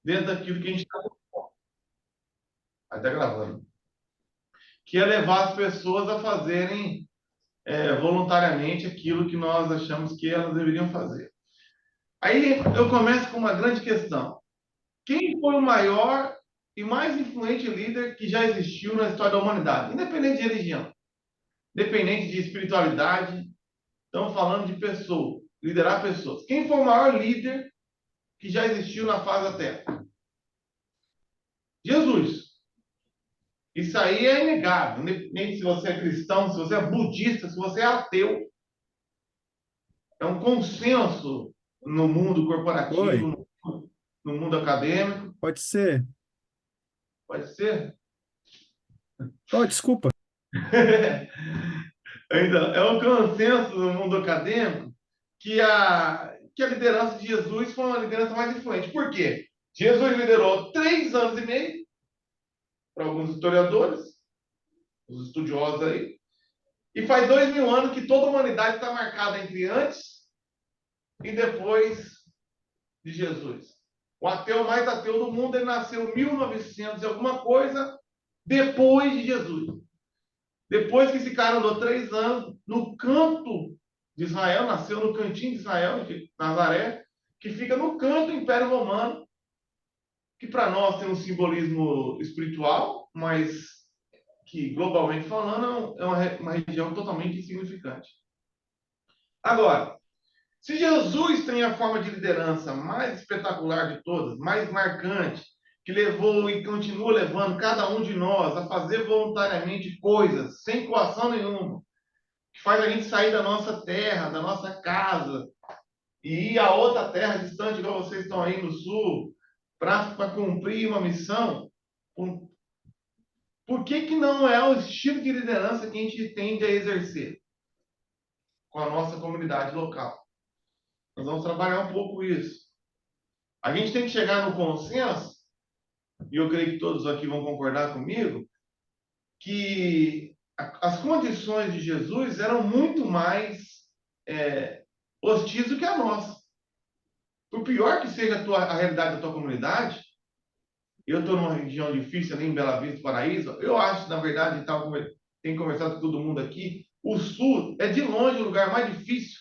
dentro daquilo que a gente está até gravando, que é levar as pessoas a fazerem voluntariamente aquilo que nós achamos que elas deveriam fazer. Aí eu começo com uma grande questão. Quem foi o maior e mais influente líder que já existiu na história da humanidade? Independente de religião, independente de espiritualidade, estamos falando de pessoas, liderar pessoas. Quem foi o maior líder que já existiu na face da Terra? Jesus. Isso aí é inegável. Independente se você é cristão, se você é budista, se você é ateu, é um consenso no mundo Oi, corporativo, no mundo acadêmico. pode ser. Pode ser? Oh, desculpa. Ainda é um consenso no mundo acadêmico que a liderança de Jesus foi uma liderança mais influente. Por quê? Jesus liderou 3 anos e meio, para alguns historiadores, os estudiosos aí, e faz 2000 anos que toda a humanidade está marcada entre antes e depois de Jesus. O ateu mais ateu do mundo, ele nasceu em 1900 e alguma coisa depois de Jesus. Depois que esse cara andou 3 anos no canto de Israel, nasceu no cantinho de Israel, de Nazaré, que fica no canto do Império Romano, que para nós tem um simbolismo espiritual, mas que globalmente falando é uma região totalmente insignificante. Agora, se Jesus tem a forma de liderança mais espetacular de todas, mais marcante, que levou e continua levando cada um de nós a fazer voluntariamente coisas sem coação nenhuma, que faz a gente sair da nossa terra, da nossa casa, e ir a outra terra distante, igual vocês estão aí no sul, para cumprir uma missão, por que não é o estilo de liderança que a gente tende a exercer com a nossa comunidade local? Nós vamos trabalhar um pouco isso. A gente tem que chegar no consenso, e eu creio que todos aqui vão concordar comigo, que as condições de Jesus eram muito mais hostis do que a nossa. Por pior que seja a realidade da tua comunidade, eu estou numa região difícil ali em Bela Vista, Paraíso, eu acho, na verdade, tem conversado com todo mundo aqui, o Sul é de longe o lugar mais difícil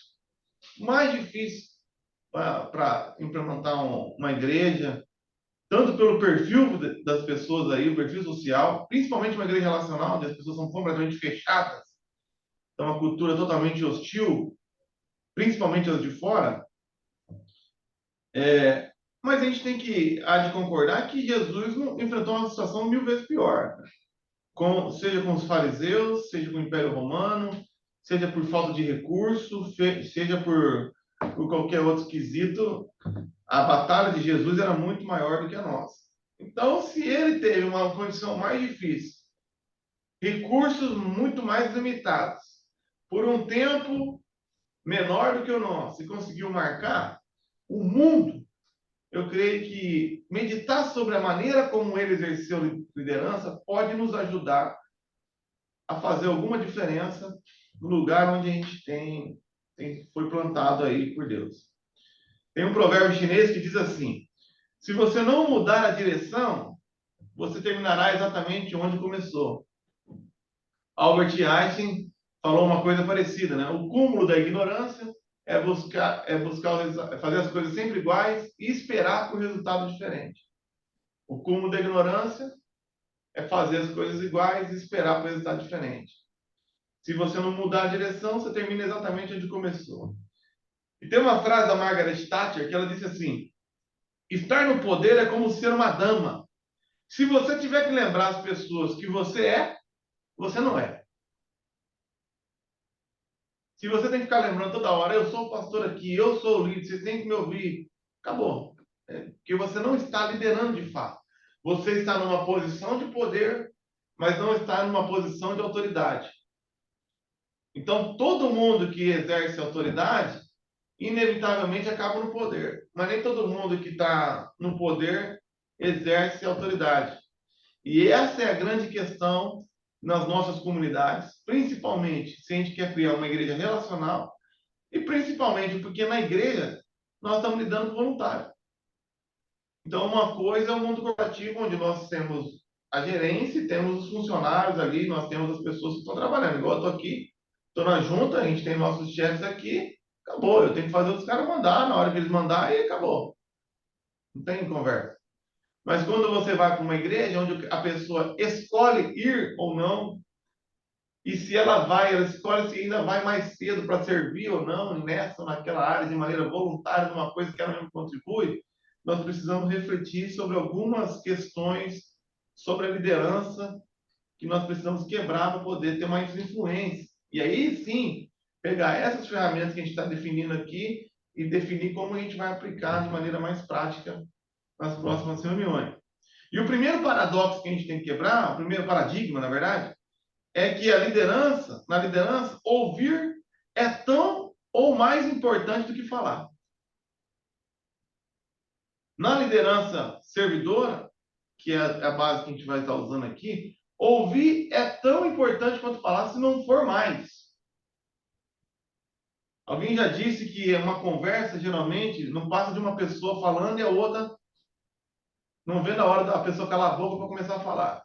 para implementar uma igreja, tanto pelo perfil das pessoas aí, o perfil social, principalmente uma igreja relacional, onde as pessoas são completamente fechadas, então uma cultura totalmente hostil, principalmente as de fora. Mas a gente há de concordar que Jesus enfrentou uma situação 1000 vezes pior, seja com os fariseus, seja com o Império Romano, seja por falta de recurso, seja por qualquer outro quesito, a batalha de Jesus era muito maior do que a nossa. Então, se ele teve uma condição mais difícil, recursos muito mais limitados, por um tempo menor do que o nosso, e conseguiu marcar o mundo, eu creio que meditar sobre a maneira como ele exerceu liderança pode nos ajudar a fazer alguma diferença no lugar onde a gente foi plantado aí por Deus. Tem um provérbio chinês que diz assim: se você não mudar a direção, você terminará exatamente onde começou. Albert Einstein falou uma coisa parecida, né? O cúmulo da ignorância é fazer as coisas sempre iguais e esperar por resultado diferente. O cúmulo da ignorância é fazer as coisas iguais e esperar por resultado diferente. Se você não mudar a direção, você termina exatamente onde começou. E tem uma frase da Margaret Thatcher que ela disse assim: estar no poder é como ser uma dama. Se você tiver que lembrar as pessoas que você não é. Se você tem que ficar lembrando toda hora, eu sou o pastor aqui, eu sou o líder, vocês têm que me ouvir. Acabou. Porque você não está liderando de fato. Você está numa posição de poder, mas não está numa posição de autoridade. Então, todo mundo que exerce autoridade, inevitavelmente acaba no poder. Mas nem todo mundo que está no poder exerce autoridade. E essa é a grande questão nas nossas comunidades, principalmente se a gente quer criar uma igreja relacional, e principalmente porque na igreja nós estamos lidando com voluntário. Então, uma coisa é o mundo corporativo, onde nós temos a gerência, temos os funcionários ali, nós temos as pessoas que estão trabalhando. Igual eu estou aqui, estou na junta, a gente tem nossos chefes aqui, acabou. Eu tenho que fazer os caras mandar, na hora que eles mandar, e acabou. Não tem conversa. Mas quando você vai para uma igreja onde a pessoa escolhe ir ou não, e se ela vai, ela escolhe se ainda vai mais cedo para servir ou não, nessa ou naquela área, de maneira voluntária, numa coisa que ela mesmo contribui, nós precisamos refletir sobre algumas questões sobre a liderança que nós precisamos quebrar para poder ter mais influência. E aí sim, pegar essas ferramentas que a gente está definindo aqui e definir como a gente vai aplicar de maneira mais prática nas próximas reuniões. E o primeiro paradoxo que a gente tem que quebrar, o primeiro paradigma, na verdade, é que na liderança, ouvir é tão ou mais importante do que falar. Na liderança servidora, que é a base que a gente vai estar usando aqui, ouvir é tão importante quanto falar, se não for mais. Alguém já disse que uma conversa, geralmente, não passa de uma pessoa falando e a outra não vendo a hora da pessoa calar a boca para começar a falar.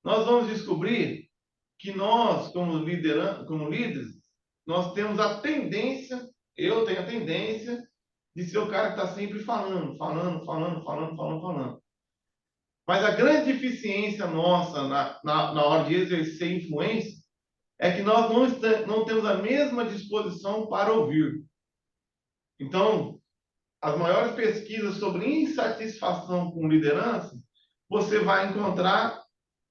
Nós vamos descobrir que nós, como líderes, nós temos a tendência, eu tenho a tendência, de ser o cara que está sempre falando. Mas a grande deficiência nossa na hora de exercer influência é que nós não temos a mesma disposição para ouvir. Então, as maiores pesquisas sobre insatisfação com liderança, você vai encontrar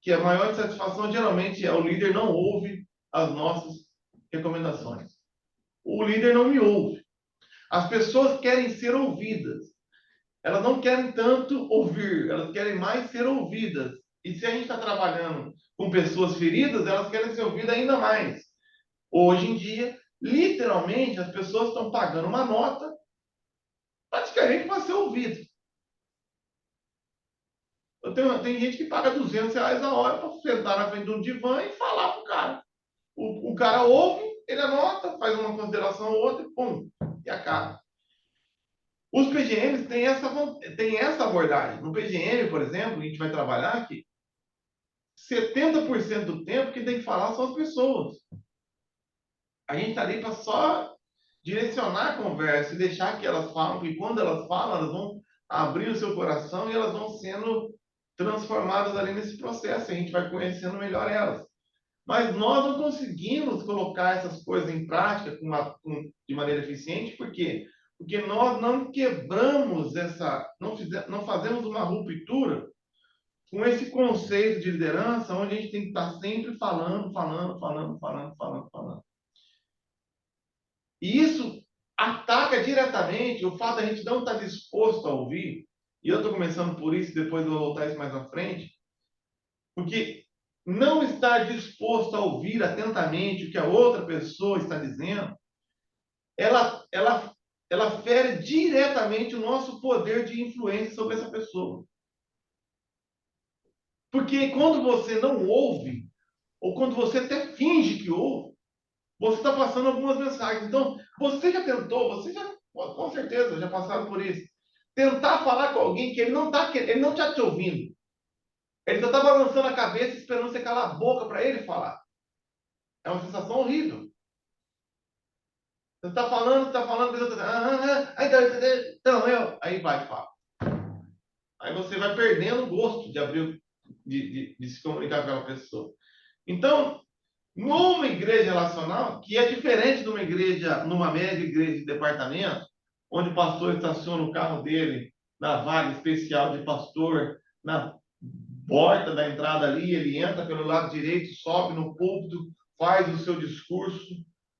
que a maior insatisfação geralmente é o líder não ouve as nossas recomendações. O líder não me ouve. As pessoas querem ser ouvidas. Elas não querem tanto ouvir, elas querem mais ser ouvidas. E se a gente está trabalhando com pessoas feridas, elas querem ser ouvidas ainda mais. Hoje em dia, literalmente, as pessoas estão pagando uma nota praticamente para ser ouvido. Tem gente que paga R$ 200 a hora para sentar na frente de um divã e falar para o cara. O cara ouve, ele anota, faz uma consideração ou outra, pum, e acaba. Os PGMs têm essa abordagem. No PGM, por exemplo, a gente vai trabalhar aqui, 70% do tempo que tem que falar são as pessoas. A gente está ali para só direcionar a conversa e deixar que elas falam, porque quando elas falam, elas vão abrir o seu coração e elas vão sendo transformadas ali nesse processo. A gente vai conhecendo melhor elas. Mas nós não conseguimos colocar essas coisas em prática de maneira eficiente, por quê? Porque nós não quebramos não fazemos uma ruptura com esse conceito de liderança, onde a gente tem que estar sempre falando. E isso ataca diretamente o fato de a gente não estar disposto a ouvir, e eu estou começando por isso, depois eu vou voltar isso mais à frente, porque não estar disposto a ouvir atentamente o que a outra pessoa está dizendo, ela fere diretamente o nosso poder de influência sobre essa pessoa. Porque quando você não ouve, ou quando você até finge que ouve, você está passando algumas mensagens. Então, você já tentou, com certeza, já passaram por isso. Tentar falar com alguém que ele não está te ouvindo. Ele só está balançando a cabeça esperando você calar a boca para ele falar. É uma sensação horrível. Você está falando, aí vai, fala. Aí você vai perdendo o gosto de abrir, de se comunicar com aquela pessoa. Então, numa igreja relacional, que é diferente de uma igreja, numa média igreja de departamento, onde o pastor estaciona o carro dele na vaga especial de pastor, na porta da entrada ali, ele entra pelo lado direito, sobe no púlpito, faz o seu discurso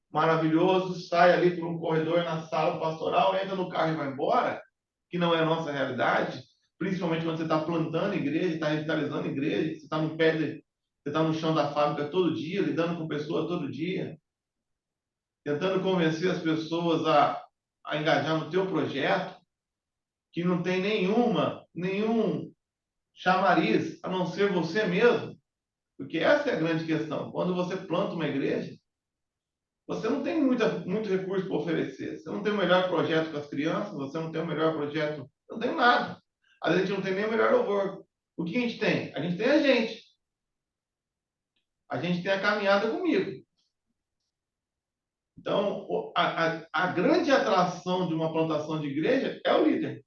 maravilhoso, sai ali por um corredor na sala pastoral, entra no carro e vai embora, que não é a nossa realidade, principalmente quando você está plantando igreja, está revitalizando igreja, você está no você está no chão da fábrica todo dia, lidando com pessoas todo dia, tentando convencer as pessoas a engajar no teu projeto, que não tem nenhum chamariz, a não ser você mesmo. Porque essa é a grande questão. Quando você planta uma igreja, você não tem muito recurso para oferecer. Você não tem o melhor projeto com as crianças, você não tem o melhor projeto Não tenho nada. Às vezes a gente não tem nem o melhor louvor. O que a gente tem? A gente tem a gente. A gente tem a caminhada comigo. Então, a grande atração de uma plantação de igreja é o líder.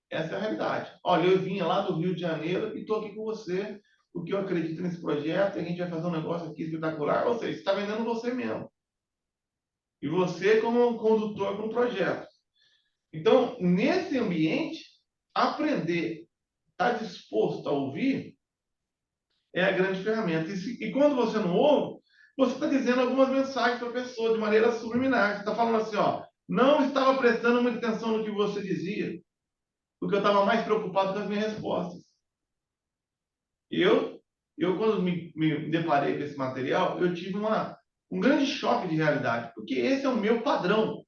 Essa é a realidade. Olha, eu vim lá do Rio de Janeiro e estou aqui com você, porque eu acredito nesse projeto e a gente vai fazer um negócio aqui espetacular. Ou seja, você está vendendo você mesmo. E você como um condutor para um projeto. Então, nesse ambiente, aprender, estar disposto a ouvir, é a grande ferramenta. E quando você não ouve, você está dizendo algumas mensagens para a pessoa de maneira subliminar. Você está falando assim, ó, não estava prestando muita atenção no que você dizia, porque eu estava mais preocupado com as minhas respostas. Eu, eu quando me deparei com esse material, eu tive um grande choque de realidade, porque esse é o meu padrão.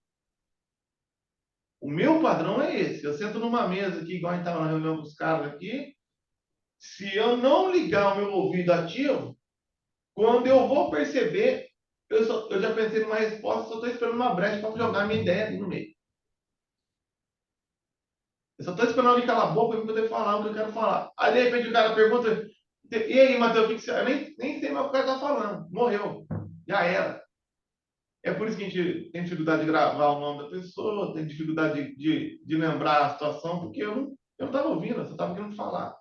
O meu padrão é esse. Eu sento numa mesa aqui, igual a gente estava na reunião com os caras aqui, se eu não ligar o meu ouvido ativo, quando eu vou perceber, eu já pensei numa resposta, só estou esperando uma brecha para jogar minha ideia ali no meio. Eu só estou esperando ele calar a boca para poder falar o que eu quero falar. Aí, de repente, o cara pergunta, e aí, Matheus, o que você... Eu nem sei mais o que o cara está falando. Morreu. Já era. É por isso que a gente tem dificuldade de gravar o nome da pessoa, tem dificuldade de lembrar a situação, porque eu não estava ouvindo, eu só estava querendo falar.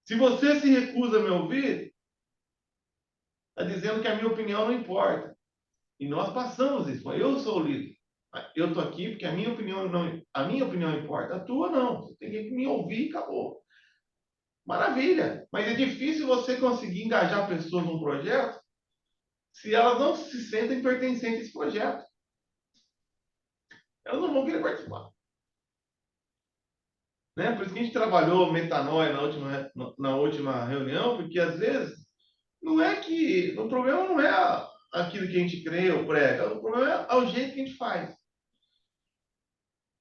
Se você se recusa a me ouvir, está dizendo que a minha opinião não importa. E nós passamos isso. Eu sou o líder. Eu estou aqui porque a minha opinião importa. A tua não. Você tem que me ouvir e acabou. Maravilha. Mas é difícil você conseguir engajar pessoas num projeto se elas não se sentem pertencentes a esse projeto. Elas não vão querer participar. Né? Por isso que a gente trabalhou metanoia na última reunião, porque às vezes não é que. O problema não é aquilo que a gente crê ou prega, o problema é o jeito que a gente faz.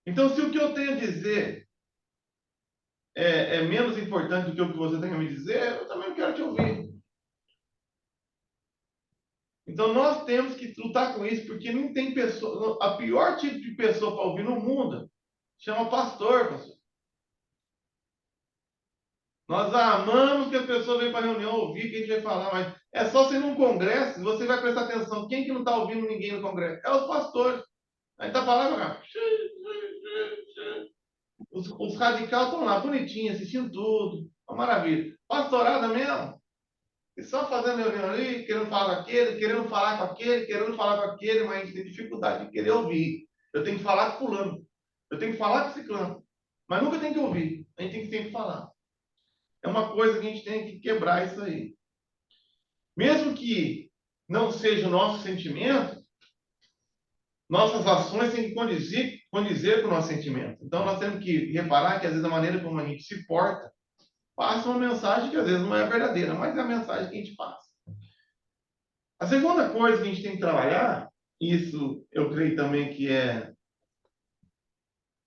Então, se o que eu tenho a dizer é menos importante do que o que você tem a me dizer, eu também não quero te ouvir. Então, nós temos que lutar com isso, porque não tem pessoa. A pior tipo de pessoa para ouvir no mundo chama pastor, pastor. Nós amamos que a pessoa venha para a reunião ouvir o que a gente vai falar, mas é só você ir num congresso, você vai prestar atenção. Quem que não está ouvindo ninguém no congresso? É os pastores. Aí está falando, cara. Os radicais estão lá, bonitinhos, assistindo tudo. Uma maravilha. Pastorada mesmo. E só fazendo reunião ali, querendo falar com aquele, querendo falar com aquele, querendo falar com aquele, mas a gente tem dificuldade de querer ouvir. Eu tenho que falar com fulano. Eu tenho que falar com ciclano. Mas nunca tem que ouvir. A gente tem que sempre falar. É uma coisa que a gente tem que quebrar isso aí. Mesmo que não seja o nosso sentimento, nossas ações têm que condizer com o nosso sentimento. Então, nós temos que reparar que, às vezes, a maneira como a gente se porta passa uma mensagem que, às vezes, não é verdadeira, mas é a mensagem que a gente passa. A segunda coisa que a gente tem que trabalhar, isso eu creio também que é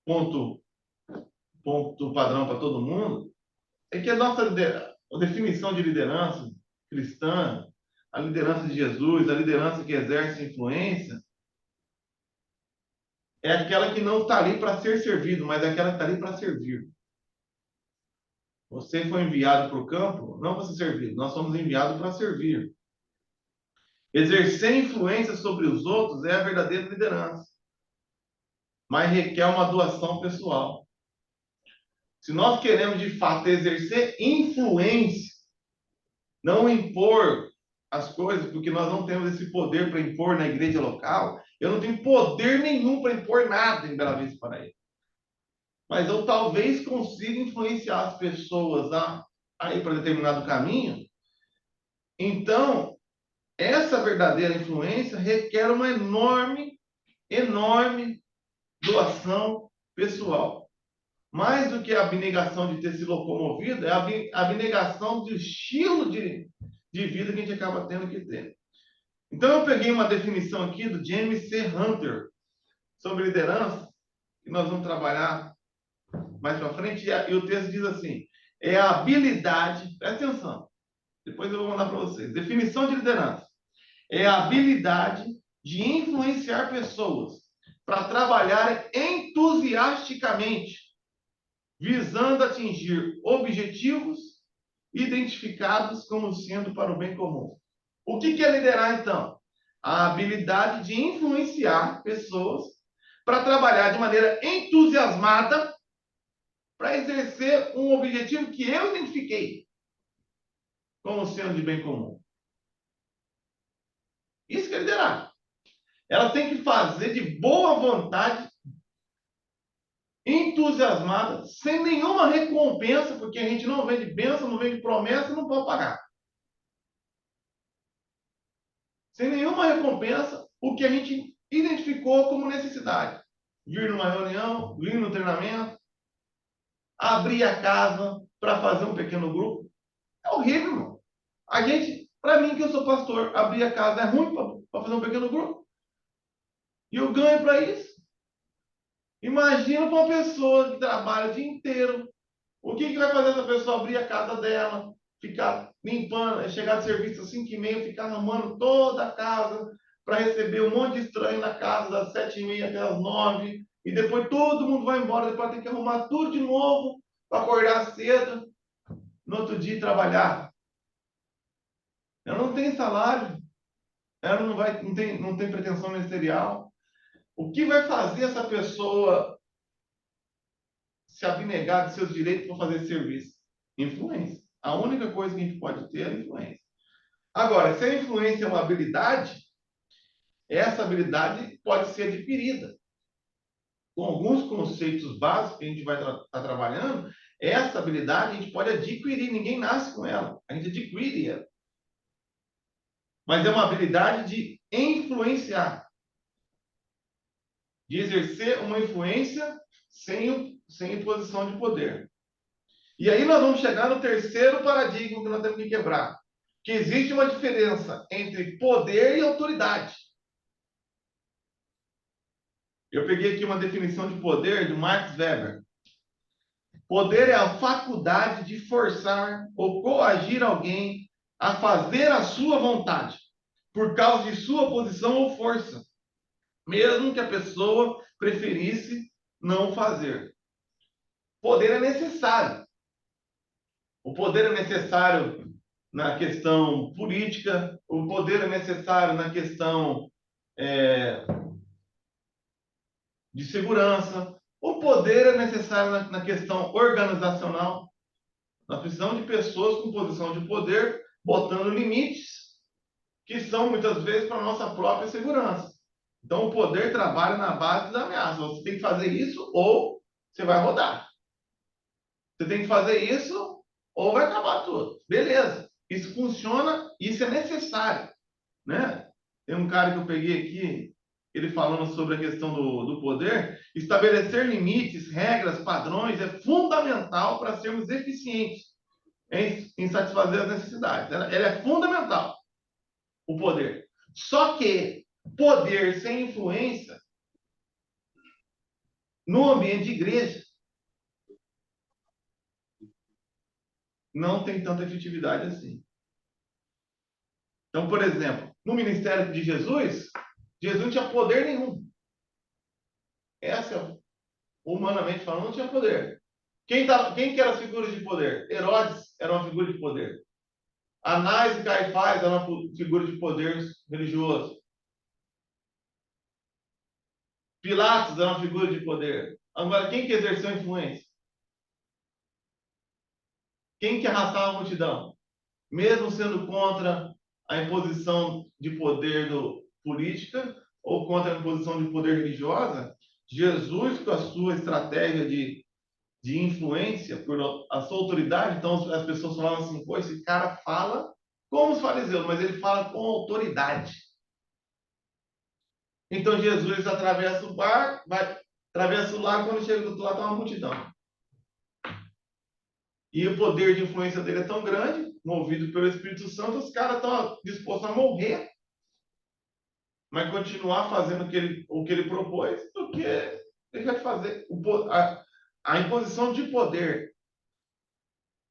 ponto padrão para todo mundo, é que a nossa a definição de liderança cristã, a liderança de Jesus, a liderança que exerce influência, é aquela que não está ali para ser servido, mas é aquela que está ali para servir. Você foi enviado para o campo não para ser servido, nós somos enviados para servir. Exercer influência sobre os outros é a verdadeira liderança, mas requer uma doação pessoal. Se nós queremos de fato exercer influência, não impor as coisas, porque nós não temos esse poder para impor na igreja local, eu não tenho poder nenhum para impor nada em Bela Vista Paraíba. Mas eu talvez consiga influenciar as pessoas a ir para determinado caminho. Então, essa verdadeira influência requer uma enorme, enorme doação pessoal. Mais do que a abnegação de ter se locomovido, é a abnegação do estilo de vida que a gente acaba tendo que ter. Então, eu peguei uma definição aqui do James C. Hunter sobre liderança, que nós vamos trabalhar mais para frente, e o texto diz assim: é a habilidade, presta atenção, depois eu vou mandar para vocês. Definição de liderança: é a habilidade de influenciar pessoas, para trabalharem entusiasticamente, visando atingir objetivos identificados como sendo para o bem comum. O que é liderar, então? A habilidade de influenciar pessoas para trabalhar de maneira entusiasmada para exercer um objetivo que eu identifiquei como sendo de bem comum. Isso que é liderar. Ela tem que fazer de boa vontade, entusiasmada, sem nenhuma recompensa, porque a gente não vende bênção, não vende promessa, não pode pagar. Sem nenhuma recompensa, o que a gente identificou como necessidade. Vir numa reunião, vir no treinamento, abrir a casa para fazer um pequeno grupo. É horrível, irmão. A gente, para mim que eu sou pastor, abrir a casa é ruim para fazer um pequeno grupo. E eu ganho para isso. Imagina para uma pessoa que trabalha o dia inteiro. O que vai fazer essa pessoa abrir a casa dela, ficar limpando, chegar de serviço às 5h30, ficar arrumando toda a casa para receber um monte de estranho na casa das 7h30 até as 9h, e depois todo mundo vai embora, depois tem que arrumar tudo de novo para acordar cedo, no outro dia trabalhar. Ela não tem salário, ela não tem pretensão ministerial. O que vai fazer essa pessoa se abnegar de seus direitos para fazer serviço? Influência. A única coisa que a gente pode ter é influência. Agora, se a influência é uma habilidade, essa habilidade pode ser adquirida. Com alguns conceitos básicos que a gente vai estar trabalhando, essa habilidade a gente pode adquirir, ninguém nasce com ela, a gente adquire ela. Mas é uma habilidade de influenciar, de exercer uma influência sem imposição de poder. E aí nós vamos chegar no terceiro paradigma que nós temos que quebrar, que existe uma diferença entre poder e autoridade. Eu peguei aqui uma definição de poder do Max Weber. Poder é a faculdade de forçar ou coagir alguém a fazer a sua vontade, por causa de sua posição ou força, mesmo que a pessoa preferisse não fazer. Poder é necessário. O poder é necessário na questão política, o poder é necessário na questão de segurança, o poder é necessário na questão organizacional. Nós precisamos de pessoas com posição de poder, botando limites, que são muitas vezes para a nossa própria segurança. Então, o poder trabalha na base da ameaça. Você tem que fazer isso ou você vai rodar. Você tem que fazer isso ou vai acabar tudo. Beleza. Isso funciona, isso é necessário. Né? Tem um cara que eu peguei aqui, ele falando sobre a questão do poder. Estabelecer limites, regras, padrões é fundamental para sermos eficientes em satisfazer as necessidades. Ela é fundamental, o poder. Só que poder sem influência no ambiente de igreja não tem tanta efetividade assim. Então, por exemplo, no ministério de Jesus, Jesus não tinha poder nenhum. Essa, humanamente falando, não tinha poder. Quem que eram as figuras de poder? Herodes era uma figura de poder. Anás e Caifás eram uma figura de poder religioso. Pilatos era uma figura de poder. Agora, quem que exerceu influência? Quem que arrastava a multidão? Mesmo sendo contra a imposição de poder política ou contra a imposição de poder religiosa, Jesus, com a sua estratégia de influência, por a sua autoridade, então as pessoas falavam assim, pô, esse cara fala como os fariseus, mas ele fala com autoridade. Então Jesus atravessa o mar, atravessa o lago, quando chega do outro lado está uma multidão. E o poder de influência dele é tão grande, movido pelo Espírito Santo, os caras estão dispostos a morrer, mas continuar fazendo o que ele propôs, do que ele vai fazer. A imposição de poder,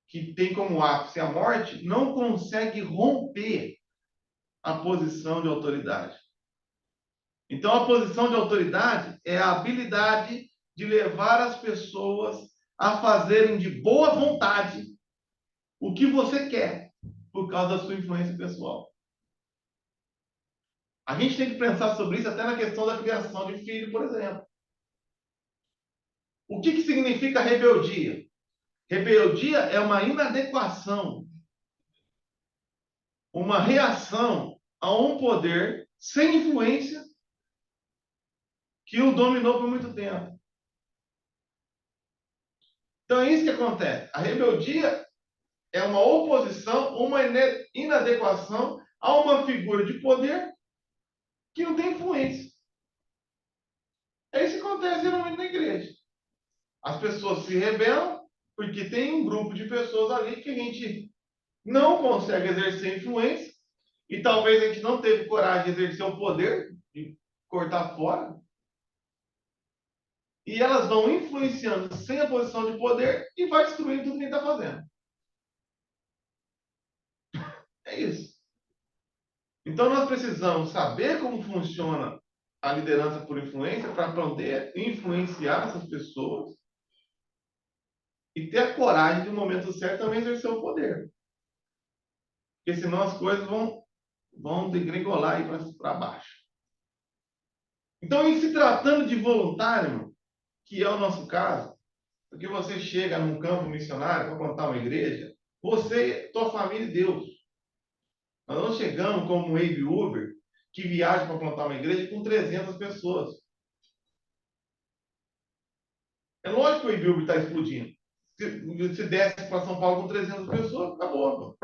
que tem como ápice a morte, não consegue romper a posição de autoridade. Então, a posição de autoridade é a habilidade de levar as pessoas a fazerem de boa vontade o que você quer, por causa da sua influência pessoal. A gente tem que pensar sobre isso até na questão da criação de filho, por exemplo. O que significa rebeldia? Rebeldia é uma inadequação, uma reação a um poder sem influência que o dominou por muito tempo. Então é isso que acontece. A rebeldia é uma oposição, uma inadequação a uma figura de poder que não tem influência. É isso que acontece geralmente na igreja. As pessoas se rebelam porque tem um grupo de pessoas ali que a gente não consegue exercer influência e talvez a gente não teve coragem de exercer o poder, de cortar fora. E elas vão influenciando sem a posição de poder e vai destruindo tudo que a gente está fazendo. É isso. Então nós precisamos saber como funciona a liderança por influência para poder influenciar essas pessoas e ter a coragem de, no momento certo, também exercer o poder. Porque senão as coisas vão degringolar aí para baixo. Então, em se tratando de voluntário, que é o nosso caso, porque você chega num campo missionário para plantar uma igreja, você, tua família e Deus. Nós não chegamos como um Wave Uber que viaja para plantar uma igreja com 300 pessoas. É lógico que o Wave Uber está explodindo. Se desce para São Paulo com 300 pessoas, acabou.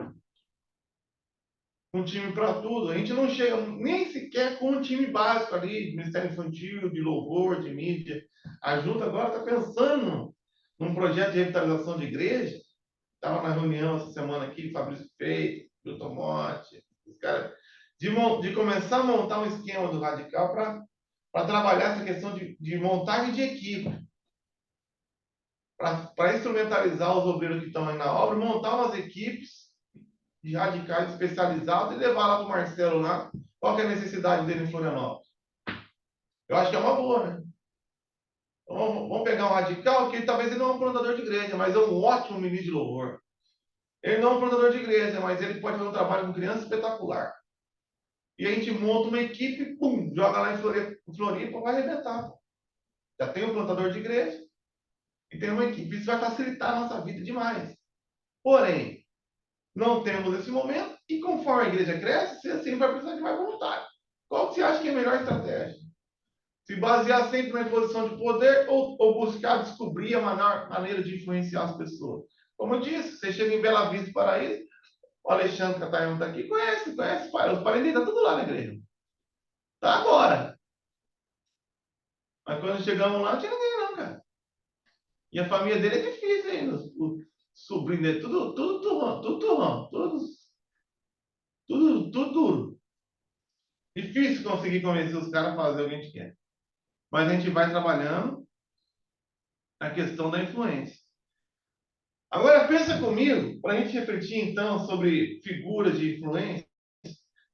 Um time para tudo. A gente não chega nem sequer com um time básico ali, de Ministério Infantil, de louvor, de mídia. A Junta agora está pensando num projeto de revitalização de igreja. Estava na reunião essa semana aqui, Fabrício Feito, Milton Motti, os caras, de começar a montar um esquema do Radical para trabalhar essa questão de montagem de equipe. Para instrumentalizar os obreiros que estão aí na obra, montar umas equipes de radicais especializados e levar lá para o Marcelo lá. Qual que é a necessidade dele em Florianópolis? Eu acho que é uma boa, né? Então, vamos pegar um radical que talvez ele não é um plantador de igreja, mas é um ótimo ministro de louvor. Ele não é um plantador de igreja, mas ele pode fazer um trabalho com criança espetacular. E a gente monta uma equipe, pum, joga lá em Floripa, vai arrebentar. Já tem um plantador de igreja e tem uma equipe. Isso vai facilitar a nossa vida demais. Porém, não temos esse momento e conforme a igreja cresce, você sempre vai precisar de mais voluntário. Qual que você acha que é a melhor estratégia? Se basear sempre na imposição de poder ou buscar descobrir a maneira de influenciar as pessoas? Como eu disse, você chega em Bela Vista, Paraíso, o Alexandre Catarino está aqui, conhece, os parentes estão tudo lá na igreja. Está agora. Mas quando chegamos lá, não tinha ninguém não, cara. E a família dele é difícil ainda. O sobrinho dele, tudo turrão, tudo duro. Difícil conseguir convencer os caras a fazer o que a gente quer. Mas a gente vai trabalhando a questão da influência. Agora pensa comigo, para a gente refletir então sobre figuras de influência.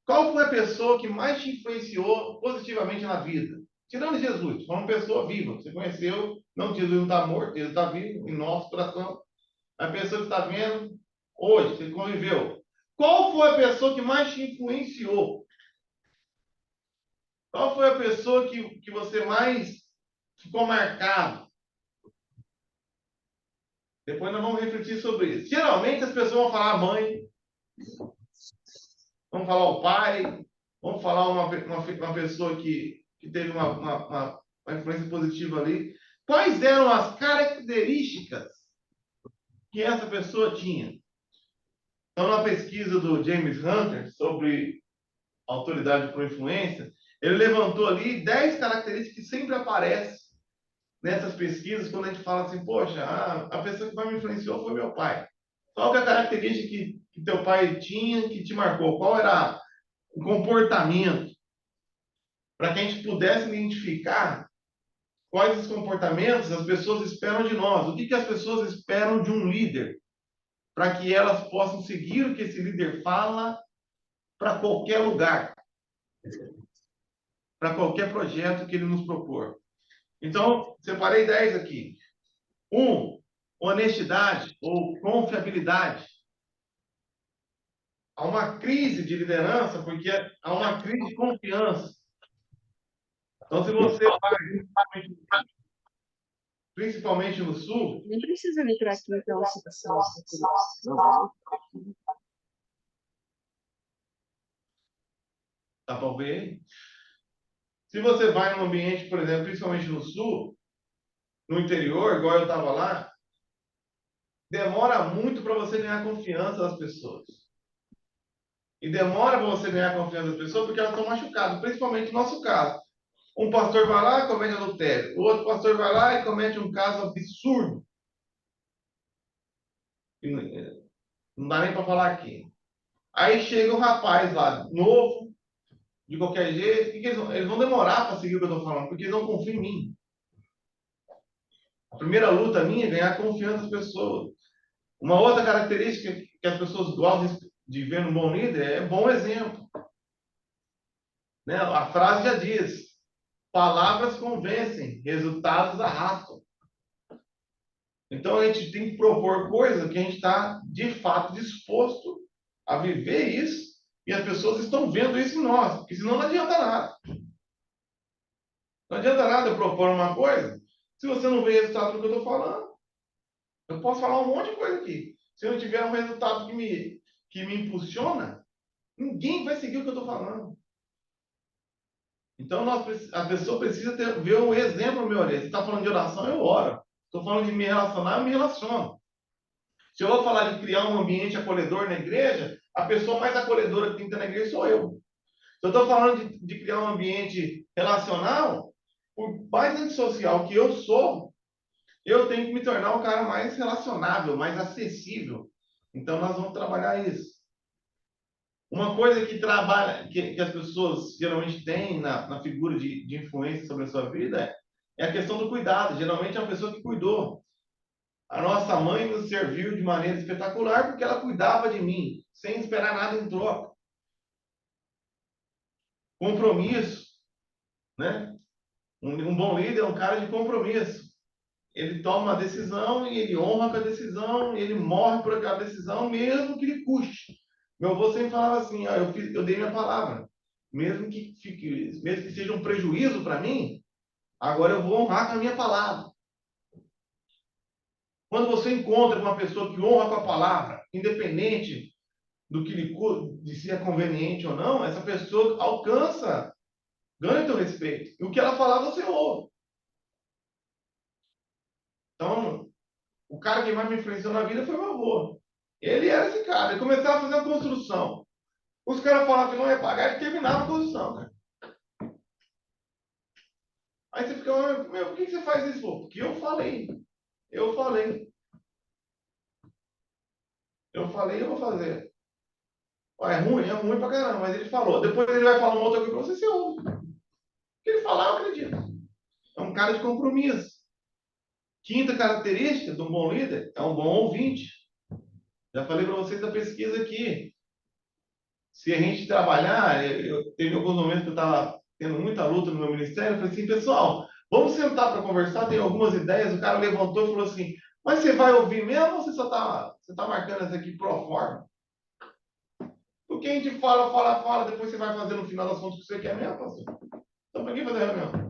Qual foi a pessoa que mais te influenciou positivamente na vida? Tirando Jesus, foi uma pessoa viva. Você conheceu, não, Jesus não está morto, ele está vivo em nosso coração. A pessoa que está vendo hoje, você conviveu. Qual foi a pessoa que mais te influenciou? Qual foi a pessoa que você mais ficou marcado? Depois nós vamos refletir sobre isso. Geralmente as pessoas vão falar a mãe, vão falar o pai, vão falar uma pessoa que teve uma influência positiva ali. Quais eram as características que essa pessoa tinha? Então, na pesquisa do James Hunter sobre autoridade por influência, ele levantou ali 10 características que sempre aparecem nessas pesquisas quando a gente fala assim, poxa, a pessoa que mais me influenciou foi meu pai. Qual que é a característica que teu pai tinha que te marcou? Qual era o comportamento? Para que a gente pudesse identificar quais os comportamentos as pessoas esperam de nós. O que as pessoas esperam de um líder? Para que elas possam seguir o que esse líder fala para qualquer lugar. para qualquer projeto que ele nos propor. Então, separei 10 aqui. 1, honestidade ou confiabilidade. Há uma crise de liderança porque há uma crise de confiança. Então, se você vai, principalmente no Sul... Nem precisa vir para aqui, então, se você Dá para ver? Se você vai num ambiente, por exemplo, principalmente no Sul, no interior, igual eu estava lá, demora muito para você ganhar a confiança das pessoas. E demora para você ganhar a confiança das pessoas porque elas estão machucadas, principalmente no nosso caso. Um pastor vai lá e comete adultério. O outro pastor vai lá e comete um caso absurdo. Não dá nem para falar aqui. Aí chega um rapaz lá, novo, de qualquer jeito. Eles vão demorar para seguir o que eu estou falando, porque eles não confiam em mim. A primeira luta minha é ganhar a confiança das pessoas. Uma outra característica que as pessoas gostam de ver no bom líder é bom exemplo. Né? A frase já diz: palavras convencem, resultados arrastam. Então a gente tem que propor coisas que a gente está de fato disposto a viver isso e as pessoas estão vendo isso em nós, porque senão não adianta nada. Não adianta nada eu propor uma coisa se você não vê resultado do que eu estou falando. Eu posso falar um monte de coisa aqui. Se eu não tiver um resultado que me impulsiona, ninguém vai seguir o que eu estou falando. Então, a pessoa precisa ver o exemplo no meu orelha. Se está falando de oração, eu oro. Estou falando de me relacionar, eu me relaciono. Se eu vou falar de criar um ambiente acolhedor na igreja, a pessoa mais acolhedora que tem que estar na igreja sou eu. Se eu estou falando de criar um ambiente relacional, por mais antissocial que eu sou, eu tenho que me tornar um cara mais relacionável, mais acessível. Então, nós vamos trabalhar isso. Uma coisa que trabalha, que as pessoas geralmente têm na figura de influência sobre a sua vida é a questão do cuidado. Geralmente é uma pessoa que cuidou. A nossa mãe nos serviu de maneira espetacular porque ela cuidava de mim, sem esperar nada em troca. Compromisso, né? Um bom líder é um cara de compromisso. Ele toma uma decisão e ele honra com a decisão, e ele morre por aquela decisão, mesmo que lhe custe. Meu avô sempre falava assim: ó, eu dei minha palavra, mesmo que seja um prejuízo para mim, agora eu vou honrar com a minha palavra. Quando você encontra uma pessoa que honra com a palavra, independente de se é conveniente ou não, essa pessoa ganha teu respeito. E o que ela falar, você ouve. Então, o cara que mais me influenciou na vida foi meu avô. Ele era esse cara. Ele começava a fazer a construção. Os caras falavam que não ia pagar, ele terminava a construção, cara. Aí você fica, meu, por que você faz isso? Pô? Porque eu falei. Eu falei. Eu falei, eu vou fazer. Ó, é ruim pra caramba, mas ele falou. Depois ele vai falar uma outra coisa pra você, você ouve. O que ele falar, eu acredito. É um cara de compromisso. Quinta característica de um bom líder é um bom ouvinte. Já falei para vocês da pesquisa aqui. Se a gente trabalhar, teve alguns momentos que eu estava tendo muita luta no meu ministério, eu falei assim, pessoal, vamos sentar para conversar, tem algumas ideias. O cara levantou e falou assim, mas você vai ouvir mesmo ou você só tá marcando isso aqui pro forma? O que a gente fala, depois você vai fazer no final das contas o que você quer mesmo, pastor? Então, para que fazer reunião?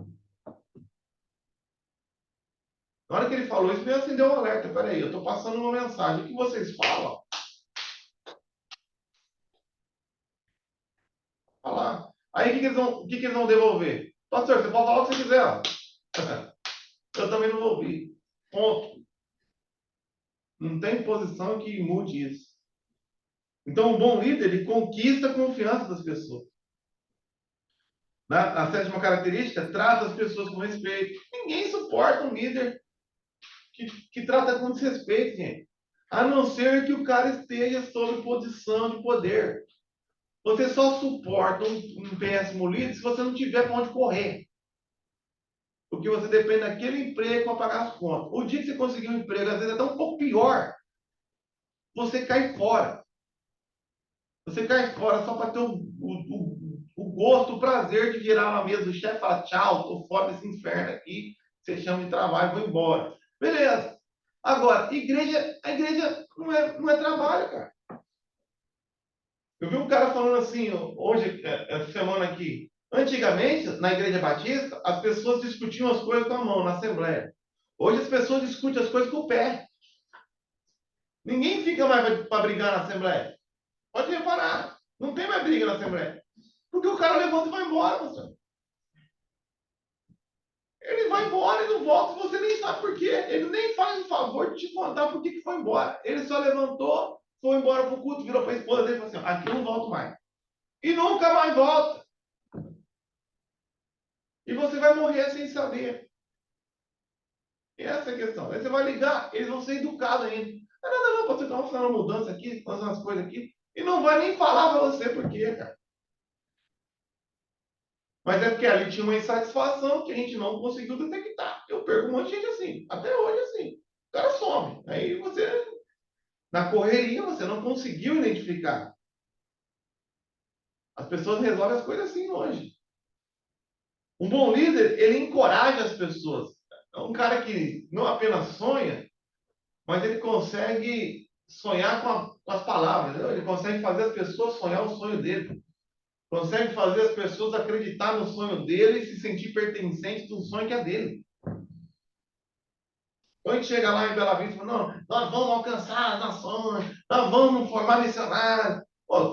Na hora que ele falou isso, me acendeu um alerta. Peraí, eu estou passando uma mensagem. O que vocês falam? Falar. Aí, o que eles vão devolver? Pastor, você pode falar o que você quiser. Ó. Eu também não vou ouvir. Ponto. Não tem posição que mude isso. Então, um bom líder, ele conquista a confiança das pessoas. A sétima característica, trata as pessoas com respeito. Ninguém suporta um líder que trata com desrespeito, gente. A não ser que o cara esteja sob posição de poder. Você só suporta um péssimo líder se você não tiver para onde correr. Porque você depende daquele emprego para pagar as contas. O dia que você conseguir um emprego, às vezes até um pouco pior, você cai fora. Você cai fora só para ter o gosto, o prazer de virar na mesa do chefe e falar, tchau, tô fora desse inferno aqui, você chama de trabalho, vou embora. Beleza. Agora, a igreja não é trabalho, cara. Eu vi um cara falando assim, hoje, essa semana aqui, antigamente, na igreja batista, as pessoas discutiam as coisas com a mão, na assembleia. Hoje as pessoas discutem as coisas com o pé. Ninguém fica mais para brigar na assembleia. Pode reparar, não tem mais briga na assembleia. Porque o cara levanta e vai embora, pastor. Ele vai embora e não volta, você nem sabe por quê. Ele nem faz o favor de te contar por que foi embora. Ele só levantou, foi embora para o culto, virou para a esposa dele e falou assim, aqui eu não volto mais. E nunca mais volta. E você vai morrer sem saber. Essa é a questão. Aí você vai ligar, eles vão ser educados ainda. Não, pastor, vamos fazer uma mudança aqui, fazer umas coisas aqui. E não vai nem falar para você por quê, cara. Mas é porque ali tinha uma insatisfação que a gente não conseguiu detectar. Eu perco um monte de gente assim, até hoje assim. O cara some. Aí você, na correria, você não conseguiu identificar. As pessoas resolvem as coisas assim hoje. Um bom líder, ele encoraja as pessoas. É um cara que não apenas sonha, mas ele consegue sonhar com as palavras. Entendeu? Ele consegue fazer as pessoas sonhar o sonho dele. Consegue fazer as pessoas acreditar no sonho dele e se sentir pertencente do sonho que é dele. Então a gente chega lá em Bela Vista e fala, não, nós vamos alcançar as nações, nós vamos formar missionários. Pô,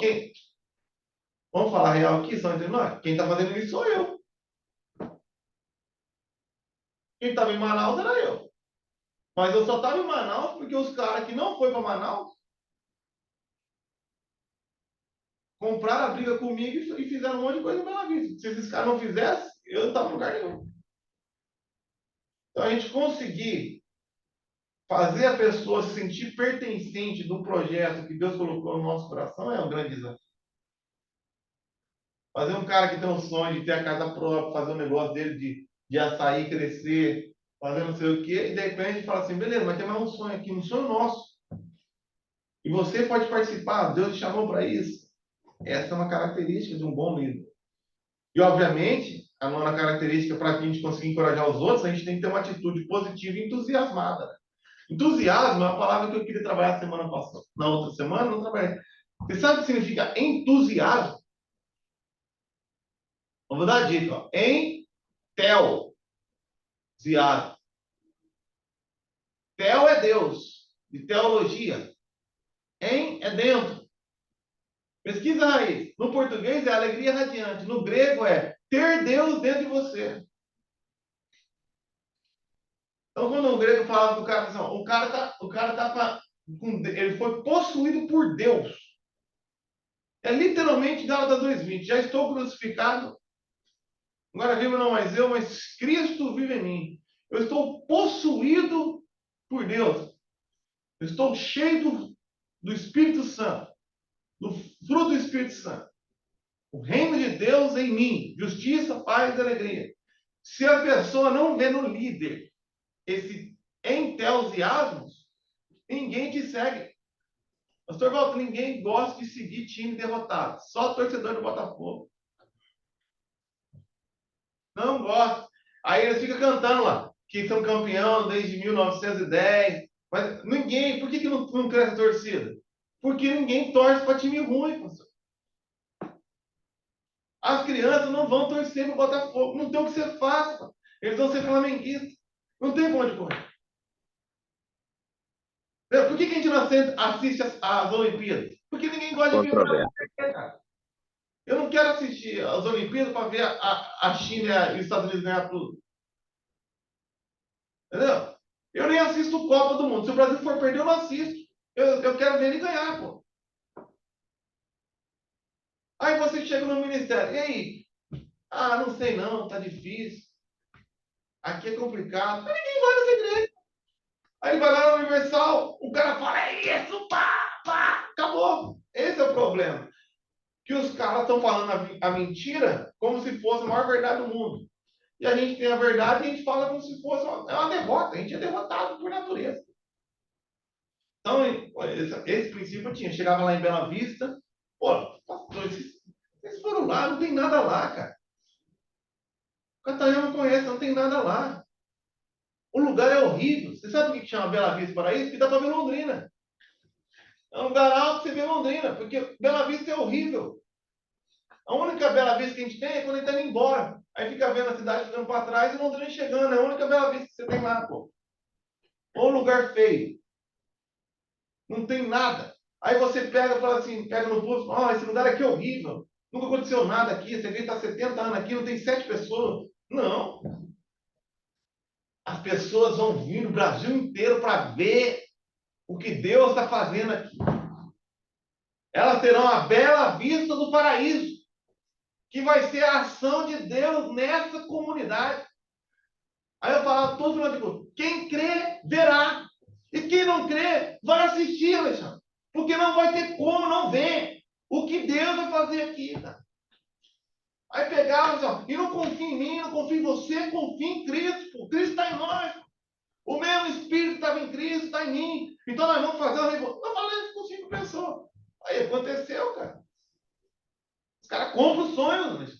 vamos falar real aqui, só entre nós? Quem está fazendo isso sou eu. Quem estava em Manaus era eu. Mas eu só estava em Manaus porque os caras que não foram para Manaus compraram a briga comigo e fizeram um monte de coisa em Bela Vista. Se esses caras não fizessem, eu não estava em lugar nenhum. Então a gente conseguir fazer a pessoa se sentir pertencente do projeto que Deus colocou no nosso coração é um grande desafio. Fazer um cara que tem um sonho de ter a casa própria, fazer um negócio dele de açaí crescer, fazer não sei o quê, e de repente fala assim, beleza, mas tem mais um sonho aqui, um sonho nosso. E você pode participar, Deus te chamou para isso. Essa é uma característica de um bom líder. E, obviamente, a nona característica para que a gente consiga encorajar os outros, a gente tem que ter uma atitude positiva e entusiasmada. Né? Entusiasmo é uma palavra que eu queria trabalhar semana passada. Na outra semana, não trabalhei. Você sabe o que significa entusiasmo? Vamos dar a dica. Ó. Entusiasmo. Tel é Deus, de teologia. Em é dentro. Pesquisa raiz. No português é alegria radiante. No grego é ter Deus dentro de você. Então, quando o grego falava do cara, assim, ó, o cara tá ele foi possuído por Deus. É literalmente Gálatas 2:20. Já estou crucificado. Agora vivo não mais eu, mas Cristo vive em mim. Eu estou possuído por Deus. Eu estou cheio do Espírito Santo. Do fruto do Espírito Santo. O reino de Deus em mim. Justiça, paz e alegria. Se a pessoa não vê no líder esse entusiasmo, ninguém te segue. Pastor Walter, ninguém gosta de seguir time derrotado. Só torcedor do Botafogo. Não gosta. Aí eles ficam cantando lá, que são campeão desde 1910. Mas ninguém, por que não cresce a torcida? Porque ninguém torce para time ruim, pastor. As crianças não vão torcer para o Botafogo. Não tem o que você faça. Eles vão ser flamenguistas. Não tem para onde correr. Por que a gente não assiste as Olimpíadas? Porque ninguém gosta de ver. Eu não quero assistir as Olimpíadas para ver a China e os Estados Unidos ganhar tudo. Entendeu? Eu nem assisto o Copa do Mundo. Se o Brasil for perder, eu não assisto. Eu quero ver ele ganhar, pô. Aí você chega no ministério. E aí? Ah, não sei não, tá difícil. Aqui é complicado. Mas ninguém vai nessa igreja. Aí vai lá no Universal, o cara fala, é isso, pá, pá, acabou. Esse é o problema. Que os caras estão falando a mentira como se fosse a maior verdade do mundo. E a gente tem a verdade e a gente fala como se fosse uma derrota. A gente é derrotado por natureza. Então, esse princípio eu tinha. Chegava lá em Bela Vista, pô, pastor, vocês foram lá lá, não tem nada lá, cara. O Catanhal não conhece, não tem nada lá. O lugar é horrível. Você sabe o que chama Bela Vista Paraíso? Que dá para ver Londrina. É um lugar alto que você vê Londrina, porque Bela Vista é horrível. A única Bela Vista que a gente tem é quando a gente está indo embora. Aí fica vendo a cidade ficando para trás e Londrina chegando. É a única Bela Vista que você tem lá, pô. Ou lugar feio. Não tem nada. Aí você pega e fala assim, pega no pulso, esse lugar aqui é horrível. Nunca aconteceu nada aqui. Você está 70 anos aqui, não tem 7 pessoas. Não. As pessoas vão vir do Brasil inteiro para ver o que Deus está fazendo aqui. Elas terão a bela vista do paraíso, que vai ser a ação de Deus nessa comunidade. Aí eu falava todo mundo, tipo, quem crê, verá. E quem não crê, vai assistir, Alexandre. Porque não vai ter como não ver o que Deus vai fazer aqui, cara. Aí pegava, assim, e não confia em mim, não confia em você, confia em Cristo. Pô. Cristo está em nós. O mesmo Espírito que estava em Cristo está em mim. Então nós vamos fazer uma revolução. Eu falei isso com 5 pessoas. Aí aconteceu, cara. Os caras compram os sonhos. Né?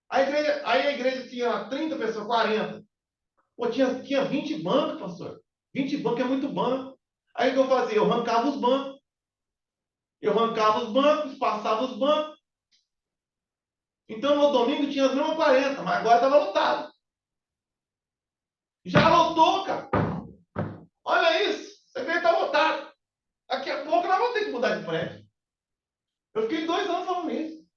Aí a igreja tinha lá 30 pessoas, 40. Pô, tinha 20 bancos, pastor. 20 bancos é muito banco. Aí o que eu fazia? Eu arrancava os bancos. Eu arrancava os bancos, passava os bancos. Então no domingo tinha as mesmas 40, mas agora estava lotado. Já lotou, cara. Olha isso. Você vê que está lotado. Daqui a pouco nós vamos ter que mudar de prédio. Eu fiquei 2 anos falando isso.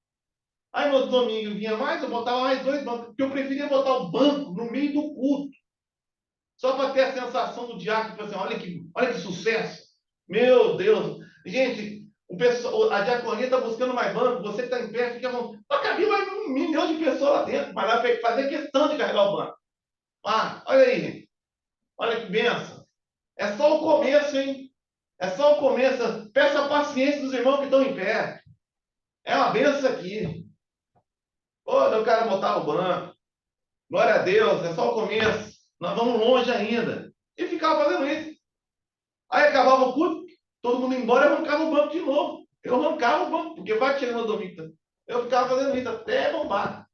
Aí no outro domingo vinha mais, eu botava mais 2 bancos, porque eu preferia botar o banco no meio do culto. Só para ter a sensação do diácono, tipo assim, olha que sucesso. Meu Deus. Gente, a diaconia está buscando mais banco, você que está em pé, fica bom. Não cabia mais 1 milhão de pessoas lá dentro, mas vai fazer questão de carregar o banco. Olha aí, gente. Olha que benção. É só o começo, hein? É só o começo. Peça a paciência dos irmãos que estão em pé. É uma benção aqui. Pô, eu quero botar o banco. Glória a Deus, é só o começo. Nós vamos longe ainda. E ficava fazendo isso. Aí acabava o culto, todo mundo ia embora e arrancava o banco de novo. Eu arrancava o banco, porque vai chegando no domingo. Eu ficava fazendo isso até bombar.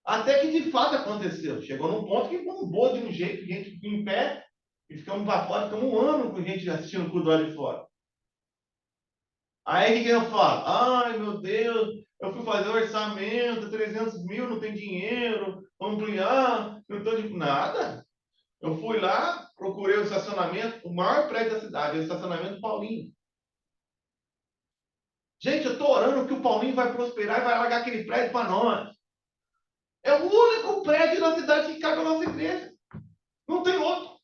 Até que de fato aconteceu. Chegou num ponto que bombou de um jeito, gente ficou em pé, e ficamos para fora, ficamos 1 ano com gente assistindo o culto lá de fora. Aí o que eu falo? Ai, meu Deus, eu fui fazer o orçamento, 300 mil, não tem dinheiro, vamos ampliar, não estou de nada. Eu fui lá, procurei o estacionamento, o maior prédio da cidade, é o estacionamento Paulinho. Gente, eu estou orando que o Paulinho vai prosperar e vai largar aquele prédio para nós. É o único prédio da cidade que cabe a nossa igreja. Não tem outro.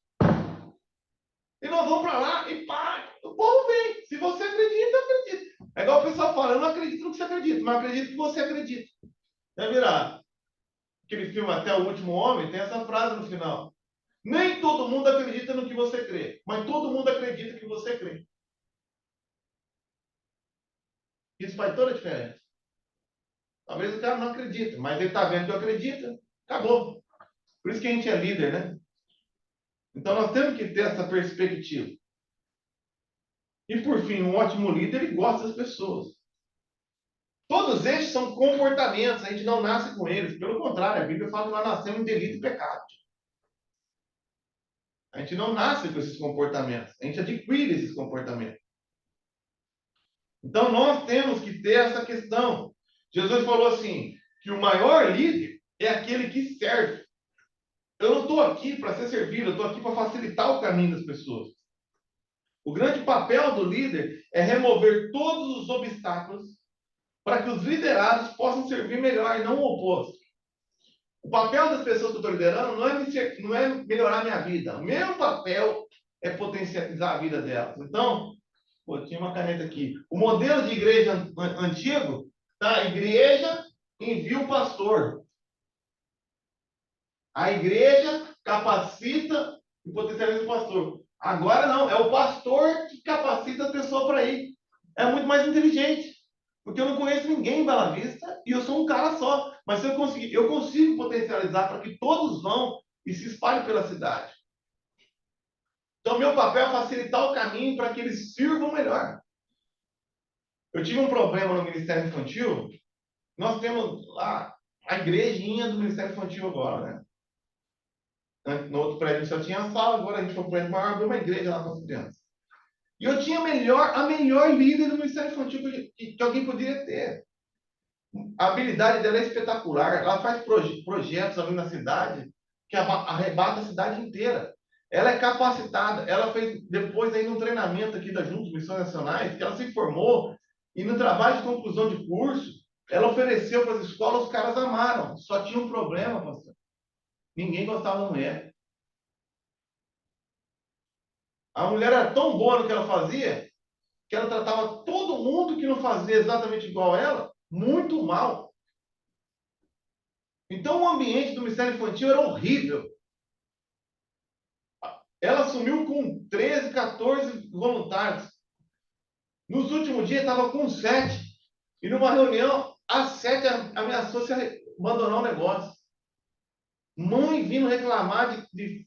E nós vamos para lá e pá, o povo vem. Se você acredita, acredita. É igual o pessoal fala, eu não acredito no que você acredita, mas acredito que você acredita. É virar. Aquele filme Até o Último Homem tem essa frase no final. Nem todo mundo acredita no que você crê, mas todo mundo acredita que você crê. Isso faz toda a diferença. Talvez o cara não acredite, mas ele está vendo que eu acredito, acabou. Por isso que a gente é líder, né? Então nós temos que ter essa perspectiva. E por fim, um ótimo líder, ele gosta das pessoas. Todos estes são comportamentos, a gente não nasce com eles. Pelo contrário, a Bíblia fala que nós nascemos em delito e pecado. A gente não nasce com esses comportamentos, a gente adquire esses comportamentos. Então nós temos que ter essa questão. Jesus falou assim, que o maior líder é aquele que serve. Eu não estou aqui para ser servido, eu estou aqui para facilitar o caminho das pessoas. O grande papel do líder é remover todos os obstáculos para que os liderados possam servir melhor e não o oposto. O papel das pessoas que eu estou liderando não é melhorar a minha vida. O meu papel é potencializar a vida delas. Então, tinha uma caneta aqui. O modelo de igreja antigo, tá? A igreja envia o pastor. A igreja capacita e potencializa o pastor. Agora não, é o pastor que capacita a pessoa para ir. É muito mais inteligente. Porque eu não conheço ninguém em Bela Vista e eu sou um cara só. Mas se eu consigo potencializar para que todos vão e se espalhem pela cidade. Então, meu papel é facilitar o caminho para que eles sirvam melhor. Eu tive um problema no Ministério Infantil. Nós temos lá a igrejinha do Ministério Infantil agora, né? No outro prédio só tinha a sala, agora a gente foi para o prédio maior, abriu uma igreja lá para as crianças. E eu tinha a melhor líder do Ministério Infantil que alguém poderia ter. A habilidade dela é espetacular. Ela faz projetos ali na cidade que arrebata a cidade inteira. Ela é capacitada. Ela fez depois ainda um treinamento aqui da Junta de Missões Nacionais, que ela se formou e no trabalho de conclusão de curso, ela ofereceu para as escolas, os caras amaram. Só tinha um problema, pastor. Ninguém gostava da mulher. A mulher era tão boa no que ela fazia, que ela tratava todo mundo que não fazia exatamente igual a ela, muito mal. Então o ambiente do Ministério Infantil era horrível. Ela assumiu com 13, 14 voluntários. Nos últimos dias estava com 7. E numa reunião, as 7 ameaçou se abandonar o negócio. Mãe vindo reclamar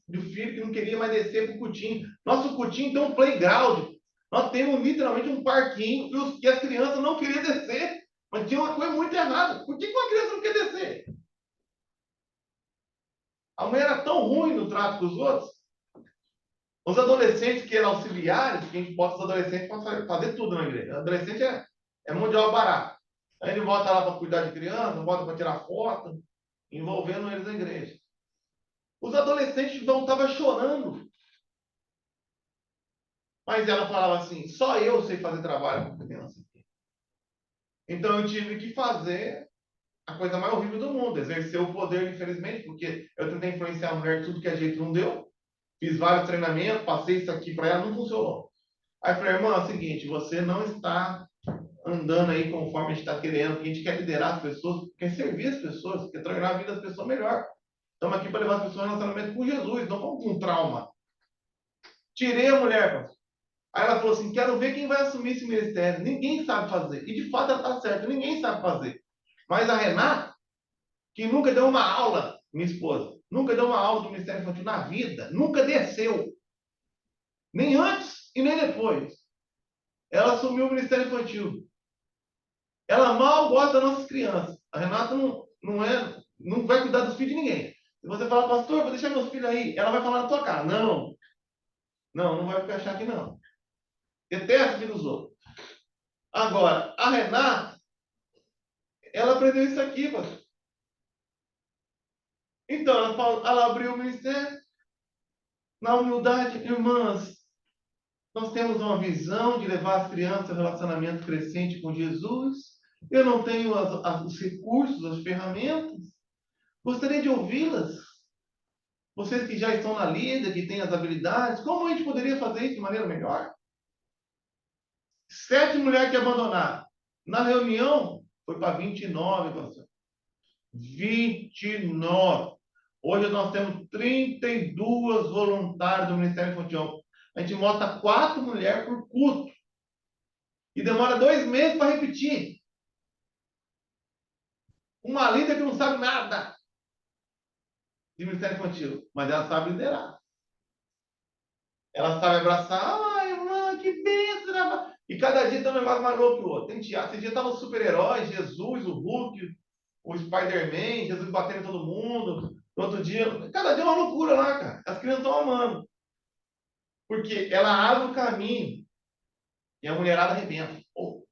do filho que não queria mais descer para o cutinho. Nosso cutinho tem um playground. Nós temos literalmente um parquinho e as crianças não queriam descer. Mas tinha uma coisa muito errada. Por que uma criança não quer descer? A mulher era tão ruim no trato com os outros. Os adolescentes que eram auxiliares, que a gente bota os adolescentes para fazer tudo na igreja. O adolescente é mão de obra barata. Aí ele bota lá para cuidar de criança, bota para tirar foto, envolvendo eles na igreja. Os adolescentes estavam chorando. Mas ela falava assim, só eu sei fazer trabalho com criança. Então eu tive que fazer a coisa mais horrível do mundo, exercer o poder, infelizmente, porque eu tentei influenciar a mulher de tudo que a jeito não deu. Fiz vários treinamentos, passei isso aqui para ela, não funcionou. Aí eu falei, irmã, é o seguinte, você não está andando aí conforme a gente está querendo, porque a gente quer liderar as pessoas, quer servir as pessoas, quer tornar a vida das pessoas melhor. Estamos aqui para levar as pessoas em relacionamento com Jesus, não com um trauma. Tirei a mulher, pastor. Aí ela falou assim, quero ver quem vai assumir esse ministério. Ninguém sabe fazer. E de fato ela está certa, ninguém sabe fazer. Mas a Renata, que nunca deu uma aula, minha esposa, nunca deu uma aula do Ministério Infantil na vida, nunca desceu. Nem antes e nem depois. Ela assumiu o Ministério Infantil. Ela mal gosta das nossas crianças. A Renata não vai cuidar dos filhos de ninguém. Se você falar, pastor, vou deixar meus filhos aí, ela vai falar na tua cara. Não, não vai ficar achar que não. Detesta filho dos outros. Agora, a Renata, ela aprendeu isso aqui, pastor. Então, ela abriu o ministério na humildade. Irmãs, nós temos uma visão de levar as crianças ao relacionamento crescente com Jesus. Eu não tenho os recursos, as ferramentas. Gostaria de ouvi-las. Vocês que já estão na lida, que têm as habilidades, como a gente poderia fazer isso de maneira melhor? 7 mulheres que abandonaram. Na reunião, foi para 29, pastor. 29. Hoje nós temos 32 voluntários do Ministério Infantil. A gente bota 4 mulheres por culto. E demora 2 meses para repetir. Uma líder que não sabe nada de Ministério Infantil, mas ela sabe liderar. Ela sabe abraçar. Ai, irmã, que bênção. E cada dia tem um negócio mais louco que o outro. Tem teatro. Esse dia estavam os super-heróis, Jesus, o Hulk, o Spider-Man, Jesus batendo em todo mundo. No outro dia, cada dia é uma loucura lá, cara. As crianças estão amando. Porque ela abre o caminho e a mulherada arrebenta. Oh.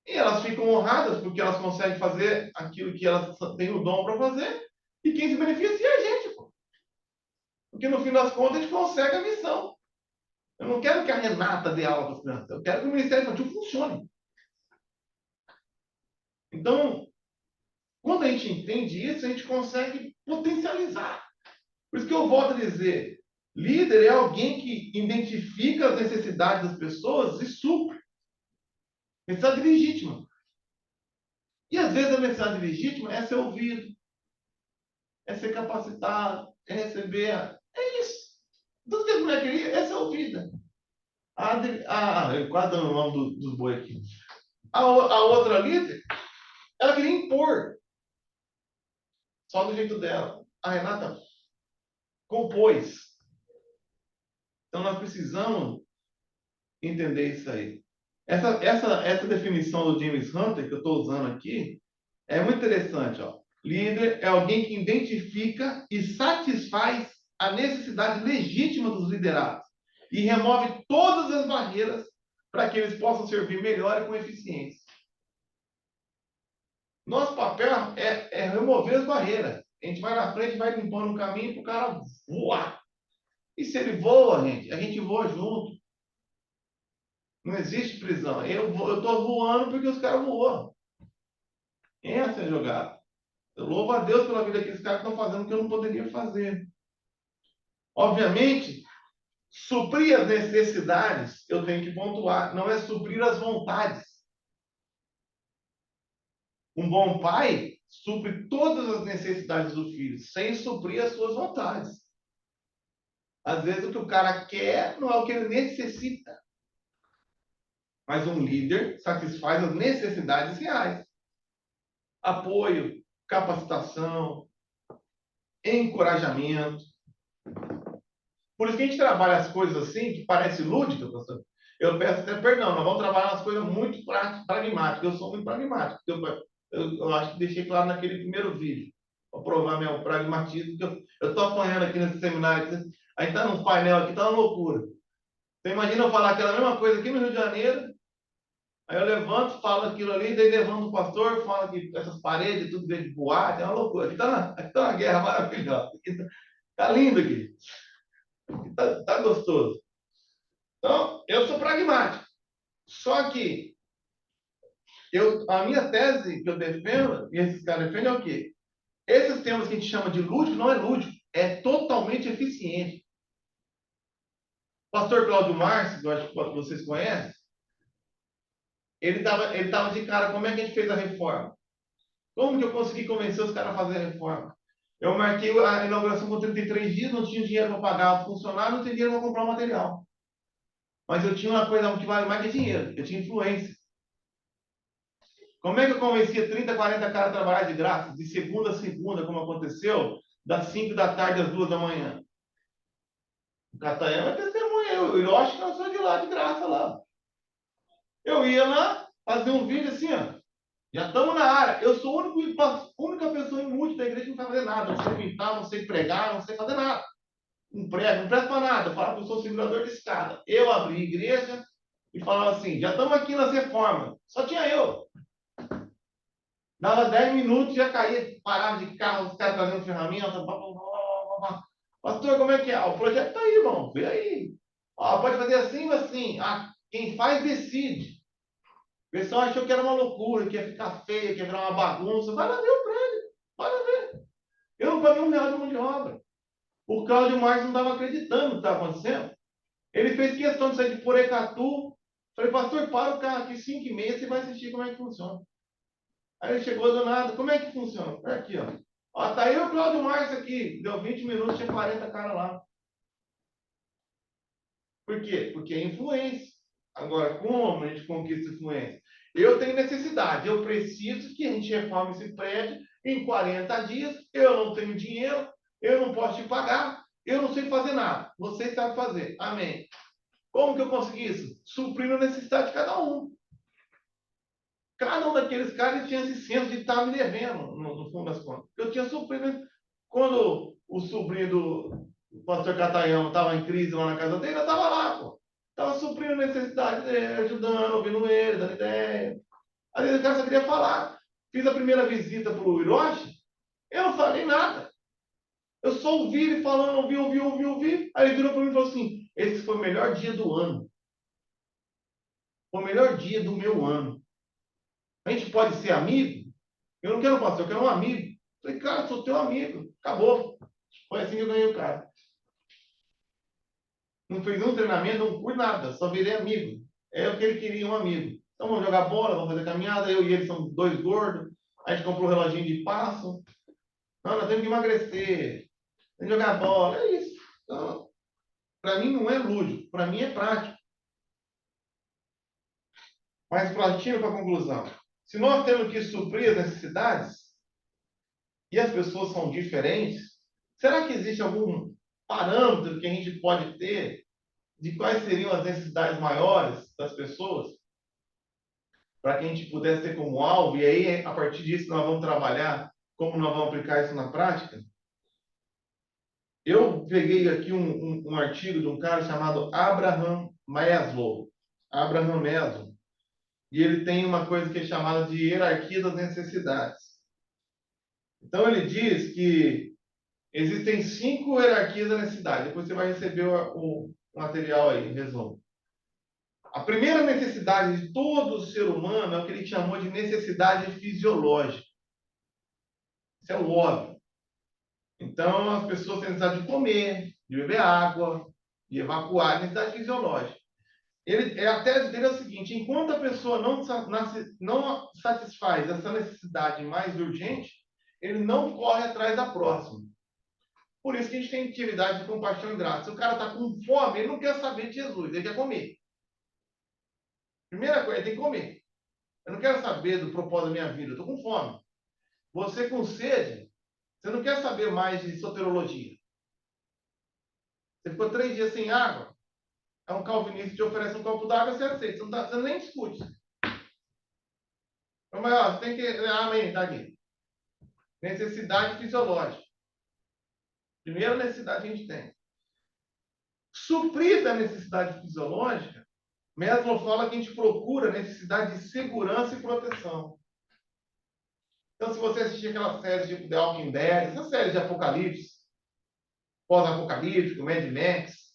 E elas ficam honradas porque elas conseguem fazer aquilo que elas têm o dom para fazer. E quem se beneficia é a gente, pô. Porque no fim das contas a gente consegue a missão. Eu não quero que a Renata dê aula para as crianças. Eu quero que o Ministério Infantil funcione. Então, quando a gente entende isso, a gente consegue potencializar. Por isso que eu volto a dizer, líder é alguém que identifica as necessidades das pessoas e supre. Necessidade legítima. E às vezes a necessidade legítima é ser ouvido, é ser capacitado, é receber. É isso. Tudo que a mulher queria é ser ouvida. Eu quase dando o nome dos boi aqui. A outra líder, ela queria impor. Só do jeito dela. A Renata compôs. Então nós precisamos entender isso aí. Essa definição do James Hunter que eu estou usando aqui é muito interessante. Ó. Líder é alguém que identifica e satisfaz a necessidade legítima dos liderados e remove todas as barreiras para que eles possam servir melhor e com eficiência. Nosso papel é remover as barreiras. A gente vai na frente, vai limpando o caminho para o cara voar. E se ele voa, a gente voa junto. Não existe prisão. Eu estou voando porque os caras voam. Essa é a jogada. Eu louvo a Deus pela vida que esses caras estão fazendo que eu não poderia fazer. Obviamente, suprir as necessidades, eu tenho que pontuar, não é suprir as vontades. Um bom pai supre todas as necessidades do filho, sem suprir as suas vontades. Às vezes o que o cara quer não é o que ele necessita. Mas um líder satisfaz as necessidades reais. Apoio, capacitação, encorajamento. Por isso que a gente trabalha as coisas assim, que parece lúdica, pastor. Eu peço até perdão, nós vamos trabalhar as coisas muito pragmáticas. Eu sou muito pragmático. Eu acho que deixei claro naquele primeiro vídeo, para provar meu pragmatismo, que eu estou apanhando aqui nesse seminário. Aí está num painel aqui, está uma loucura. Você imagina eu falar aquela mesma coisa aqui no Rio de Janeiro, aí eu levanto, falo aquilo ali, daí levanto o pastor, falo que essas paredes, tudo dentro de boate, é uma loucura. Aqui tá uma guerra maravilhosa. Tá lindo aqui. Tá gostoso. Então, eu sou pragmático. Só que a minha tese que eu defendo, e esses caras defendem, é o quê? Esses temas que a gente chama de lúdico não é lúdico, é totalmente eficiente. O pastor Cláudio Márcio, que eu acho que vocês conhecem, ele tava de cara, como é que a gente fez a reforma? Como que eu consegui convencer os caras a fazer a reforma? Eu marquei a inauguração com 33 dias, não tinha dinheiro para pagar o funcionário, não tinha dinheiro para comprar o material. Mas eu tinha uma coisa que vale mais que dinheiro, eu tinha influência. Como é que eu convencia 30, 40 caras a trabalhar de graça, de segunda a segunda, como aconteceu, das 5 da tarde às 2 da manhã? O Catanhã vai testemunhar, eu acho que não sou de lá de graça lá. Eu ia lá, fazer um vídeo assim, ó. Já estamos na área. Eu sou a única pessoa inútil da igreja que não sabe fazer nada. Não sei pintar, não sei pregar, não sei fazer nada. Não presto para nada. Eu falava que eu sou segurador de escada. Eu abri igreja e falava assim: já estamos aqui nas reformas. Só tinha eu. Dava 10 minutos, já caía, parava de carro, os caras trazendo ferramenta. Pastor, como é que é? O projeto está aí, irmão. Vê aí. Ó, pode fazer assim ou assim. Ah, quem faz decide. O pessoal achou que era uma loucura, que ia ficar feio, que ia virar uma bagunça. Vai lá ver o prédio. Vai lá ver. Eu não paguei R$ 1 de mão de obra. O Cláudio Marques não estava acreditando no que estava acontecendo. Ele fez questão de sair de Porecatu. Falei, pastor, para o carro aqui 5h30, você vai assistir como é que funciona. Aí ele chegou do nada, como é que funciona? É aqui, ó. Ó, tá aí o Cláudio Marques aqui. Deu 20 minutos, tinha 40 caras lá. Por quê? Porque é influência. Agora, como a gente conquista influência? Eu tenho necessidade, eu preciso que a gente reforme esse prédio em 40 dias, eu não tenho dinheiro, eu não posso te pagar, eu não sei fazer nada. Você sabe fazer. Amém. Como que eu consegui isso? Suprindo a necessidade de cada um. Cada um daqueles caras tinha esse senso de estar me devendo, no fundo das contas. Eu tinha suprido. Quando o sobrinho do pastor Cataião estava em crise lá na casa dele, eu estava lá, pô. Estava suprindo a necessidade dele, ajudando, ouvindo ele, dando ideia. Às vezes o cara só queria falar. Fiz a primeira visita para o Hiroshi, eu não falei nada. Eu só ouvi ele falando, ouvi. Aí ele virou para mim e falou assim: esse foi o melhor dia do ano. Foi o melhor dia do meu ano. A gente pode ser amigo? Eu não quero um pastor, eu quero um amigo. Eu falei, cara, sou teu amigo. Acabou. Foi assim que eu ganhei o cara. Não fez um treinamento, não fui nada, só virei amigo. É o que ele queria, um amigo. Então vamos jogar bola, vamos fazer caminhada. Eu e ele são dois gordos. A gente comprou um reloginho de passo. Não, nós temos que emagrecer. Tem que jogar bola. É isso. Então, para mim não é lúdico, para mim é prático. Mas partindo para a conclusão. Se nós temos que suprir as necessidades e as pessoas são diferentes, será que existe algum parâmetro que a gente pode ter de quais seriam as necessidades maiores das pessoas? para que a gente pudesse ter como alvo, e aí, a partir disso, nós vamos trabalhar como nós vamos aplicar isso na prática. Eu peguei aqui um artigo de um cara chamado Abraham Maslow. Abraham Maslow. E ele tem uma coisa que é chamada de hierarquia das necessidades. Então, ele diz que existem 5 hierarquias da necessidade. Depois você vai receber o material aí, resumo. A primeira necessidade de todo ser humano é o que ele chamou de necessidade fisiológica. Isso é o óbvio. Então, as pessoas têm necessidade de comer, de beber água, de evacuar, necessidade fisiológica. A tese dele é o seguinte: enquanto a pessoa não satisfaz essa necessidade mais urgente, ele não corre atrás da próxima. Por isso que a gente tem atividade de compaixão e graça. Se o cara está com fome, ele não quer saber de Jesus, ele quer comer. Primeira coisa, ele tem que comer. Eu não quero saber do propósito da minha vida, eu estou com fome. Você com sede, você não quer saber mais de soterologia. Você ficou 3 dias sem água, é um calvinista te oferece um copo d'água, você aceita, você nem discute. Mas ó, você tem que. Amém, tá aqui. Necessidade fisiológica. Primeira necessidade que a gente tem. Suprida a necessidade fisiológica, Maslow fala que a gente procura necessidade de segurança e proteção. Então, se você assistir aquelas séries tipo The Walking Dead, essas séries de apocalipse, pós-apocalíptico, Mad Max,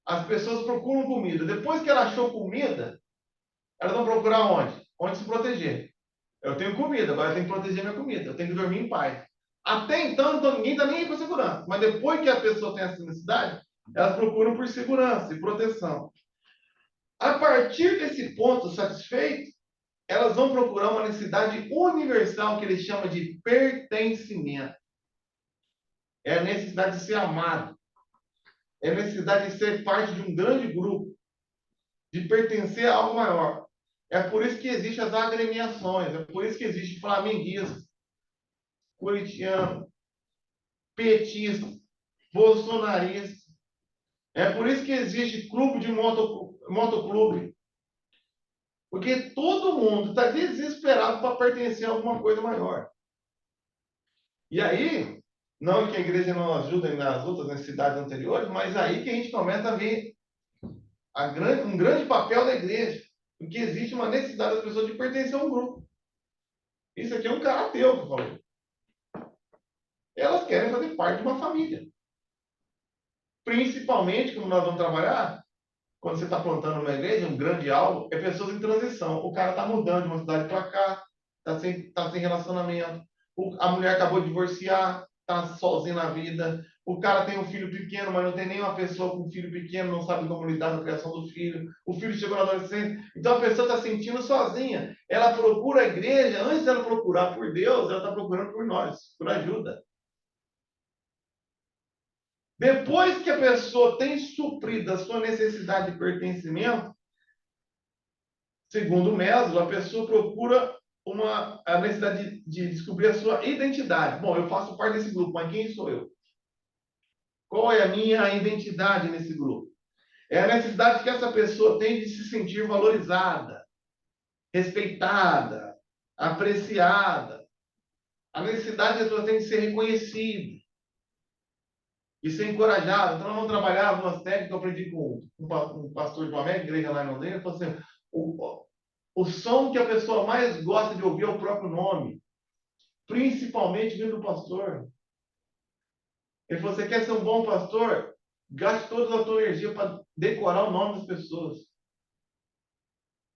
as pessoas procuram comida. Depois que ela achou comida, elas vão procurar onde? Onde se proteger. Eu tenho comida, agora eu tenho que proteger minha comida. Eu tenho que dormir em paz. Até então ninguém está nem aí para segurança. Mas depois que a pessoa tem essa necessidade, elas procuram por segurança e proteção. A partir desse ponto satisfeito, elas vão procurar uma necessidade universal que ele chama de pertencimento. É a necessidade de ser amado. É a necessidade de ser parte de um grande grupo. De pertencer a algo maior. É por isso que existem as agremiações. É por isso que existe flamenguismo, corintiano, petista, bolsonarista. É por isso que existe clube de motoclube. Porque todo mundo está desesperado para pertencer a alguma coisa maior. E aí, não que a igreja não ajude nas outras necessidades anteriores, mas aí que a gente começa a ver um grande papel da igreja. Porque existe uma necessidade das pessoas de pertencer a um grupo. Isso aqui é um cara ateu que falou. Elas querem fazer parte de uma família. Principalmente, como nós vamos trabalhar, quando você está plantando uma igreja, um grande alvo, é pessoas em transição. O cara está mudando de uma cidade para cá, está sem relacionamento. A mulher acabou de divorciar, está sozinha na vida. O cara tem um filho pequeno, mas não tem nenhuma pessoa com um filho pequeno, não sabe como lidar com a criação do filho. O filho chegou na adolescência. Então a pessoa está sentindo sozinha. Ela procura a igreja, antes dela procurar por Deus, ela está procurando por nós, por ajuda. Depois que a pessoa tem suprido a sua necessidade de pertencimento, segundo o Maslow, a pessoa procura a necessidade de descobrir a sua identidade. Bom, eu faço parte desse grupo, mas quem sou eu? Qual é a minha identidade nesse grupo? É a necessidade que essa pessoa tem de se sentir valorizada, respeitada, apreciada. A necessidade que a pessoa tem de ser reconhecida e ser encorajada. Então, nós vamos trabalhar algumas técnicas que eu aprendi com um pastor de uma mega igreja lá em Londrina. Ele falou assim: o som que a pessoa mais gosta de ouvir é o próprio nome, principalmente vindo do pastor. Ele falou: você quer ser um bom pastor? Gaste toda a sua energia para decorar o nome das pessoas.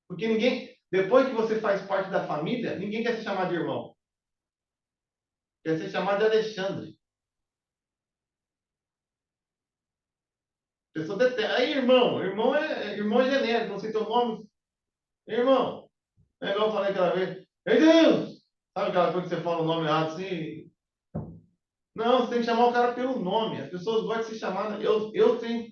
Porque depois que você faz parte da família, ninguém quer ser chamado de irmão. Quer ser chamado de Alexandre. A pessoa detesta. Aí, irmão. Irmão é genérico. Não sei teu nome. Irmão. É igual eu falei aquela vez. Ei, Deus! Sabe aquela coisa que você fala o nome errado assim? Não, você tem que chamar o cara pelo nome. As pessoas gostam de ser chamadas. Eu tenho.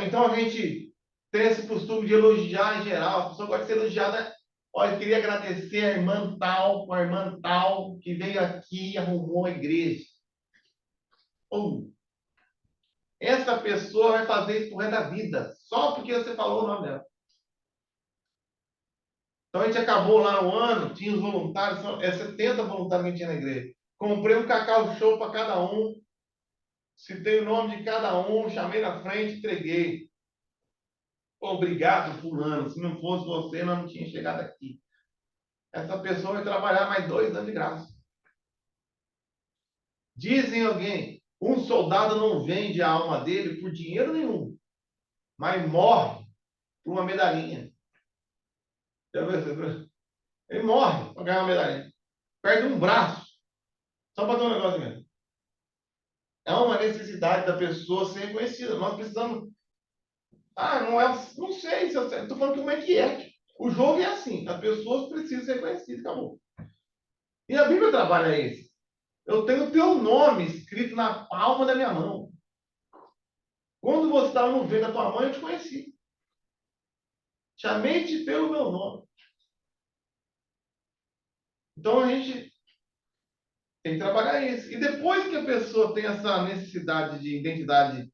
Então a gente tem esse costume de elogiar em geral. As pessoas gostam de ser elogiadas. Olha, eu queria agradecer a irmã tal, que veio aqui e arrumou a igreja. Essa pessoa vai fazer isso pro resto da vida, só porque você falou o nome dela. Então a gente acabou lá no ano, tinha os voluntários, 70 voluntários que a gente tinha na igreja. Comprei um cacau show para cada um, citei o nome de cada um, chamei na frente, entreguei. Obrigado, fulano. Se não fosse você, nós não tínhamos chegado aqui. Essa pessoa vai trabalhar mais 2 anos de graça. Dizem alguém, um soldado não vende a alma dele por dinheiro nenhum, mas morre por uma medalhinha. Ele morre para ganhar uma medalhinha. Perde um braço. Só para ter um negócio mesmo. É uma necessidade da pessoa ser reconhecida. Nós precisamos. Ah, não é. Não sei se eu sei. Estou falando como é que é. O jogo é assim. As pessoas precisam ser reconhecidas. Acabou. E a Bíblia trabalha isso. Eu tenho o teu nome escrito na palma da minha mão. Quando você estava no ventre da tua mãe, eu te conheci. Chamei-te pelo meu nome. Então a gente tem que trabalhar isso. E depois que a pessoa tem essa necessidade de identidade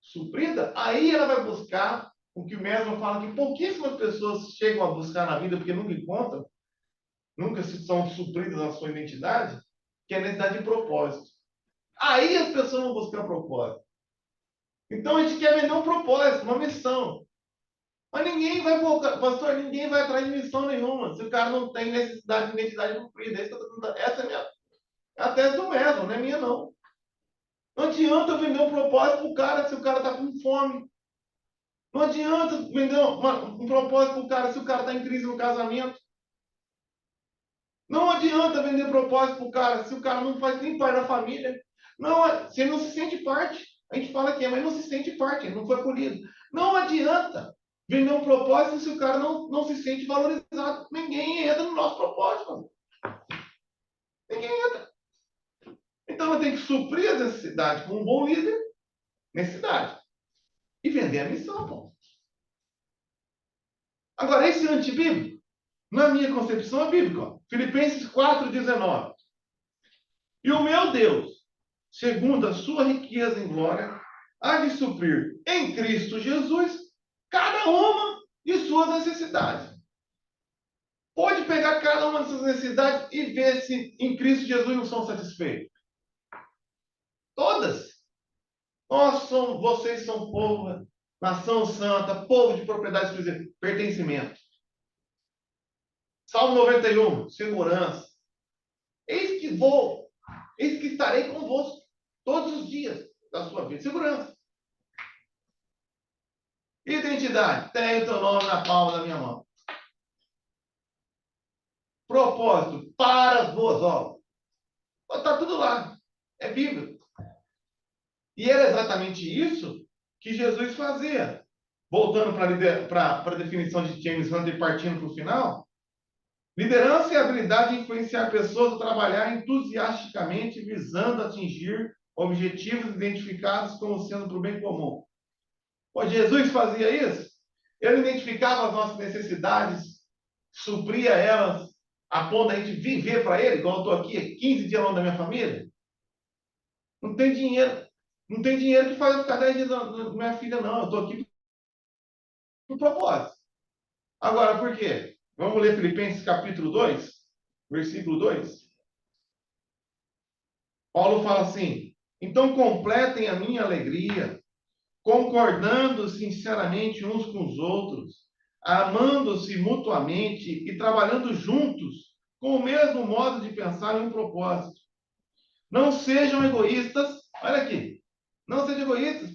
suprida, aí ela vai buscar o que o mesmo fala que pouquíssimas pessoas chegam a buscar na vida porque nunca encontram, nunca se são supridas na sua identidade, que é a necessidade de propósito. Aí as pessoas vão buscar propósito. Então a gente quer vender um propósito, uma missão. Mas ninguém vai voltar, pastor, ninguém vai atrás de missão nenhuma se o cara não tem necessidade de identidade cumprida. Essa é a minha, a tese do mesmo, não é minha não. Não adianta eu vender um propósito para o cara se o cara está com fome. Não adianta vender um propósito para o cara se o cara está em crise no casamento. Não adianta vender propósito para o cara se o cara não faz nem parte da família. Não, se ele não se sente parte. A gente fala que é, mas não se sente parte, ele não foi acolhido. Não adianta vender um propósito se o cara não se sente valorizado. Ninguém entra no nosso propósito. Mano. Ninguém entra. Então eu tenho que suprir as necessidades com um bom líder, necessidade. E vender a missão, pô. Agora, esse antibíblico, na minha concepção, é bíblico. Ó. Filipenses 4,19. E o meu Deus, segundo a sua riqueza em glória, há de suprir em Cristo Jesus cada uma de suas necessidades. Pode pegar cada uma dessas necessidades e ver se em Cristo Jesus não são satisfeitos. Todas. Vocês são povo, nação santa, povo de propriedade exclusiva, pertencimento. Salmo 91, segurança. Eis que estarei convosco todos os dias da sua vida. Segurança. Identidade. Tenho o teu nome na palma da minha mão. Propósito. Para as boas obras. Está tudo lá. É Bíblia. E era exatamente isso que Jesus fazia. Voltando para a definição de James Hunter, partindo para o final. Liderança é a habilidade de influenciar pessoas a trabalhar entusiasticamente, visando atingir objetivos identificados como sendo para o bem comum. Pô, Jesus fazia isso. Ele identificava as nossas necessidades, supria elas, a ponto da gente viver para ele, igual eu estou aqui, 15 dias longe da minha família. Não tem dinheiro. Não tem dinheiro que faz eu ficar 10 dias da minha filha, não. Eu estou aqui por propósito. Agora, por quê? Vamos ler Filipenses capítulo 2, versículo 2. Paulo fala assim: então completem a minha alegria, concordando sinceramente uns com os outros, amando-se mutuamente e trabalhando juntos com o mesmo modo de pensar e um propósito. Não sejam egoístas. Olha aqui. Não sejam egoístas.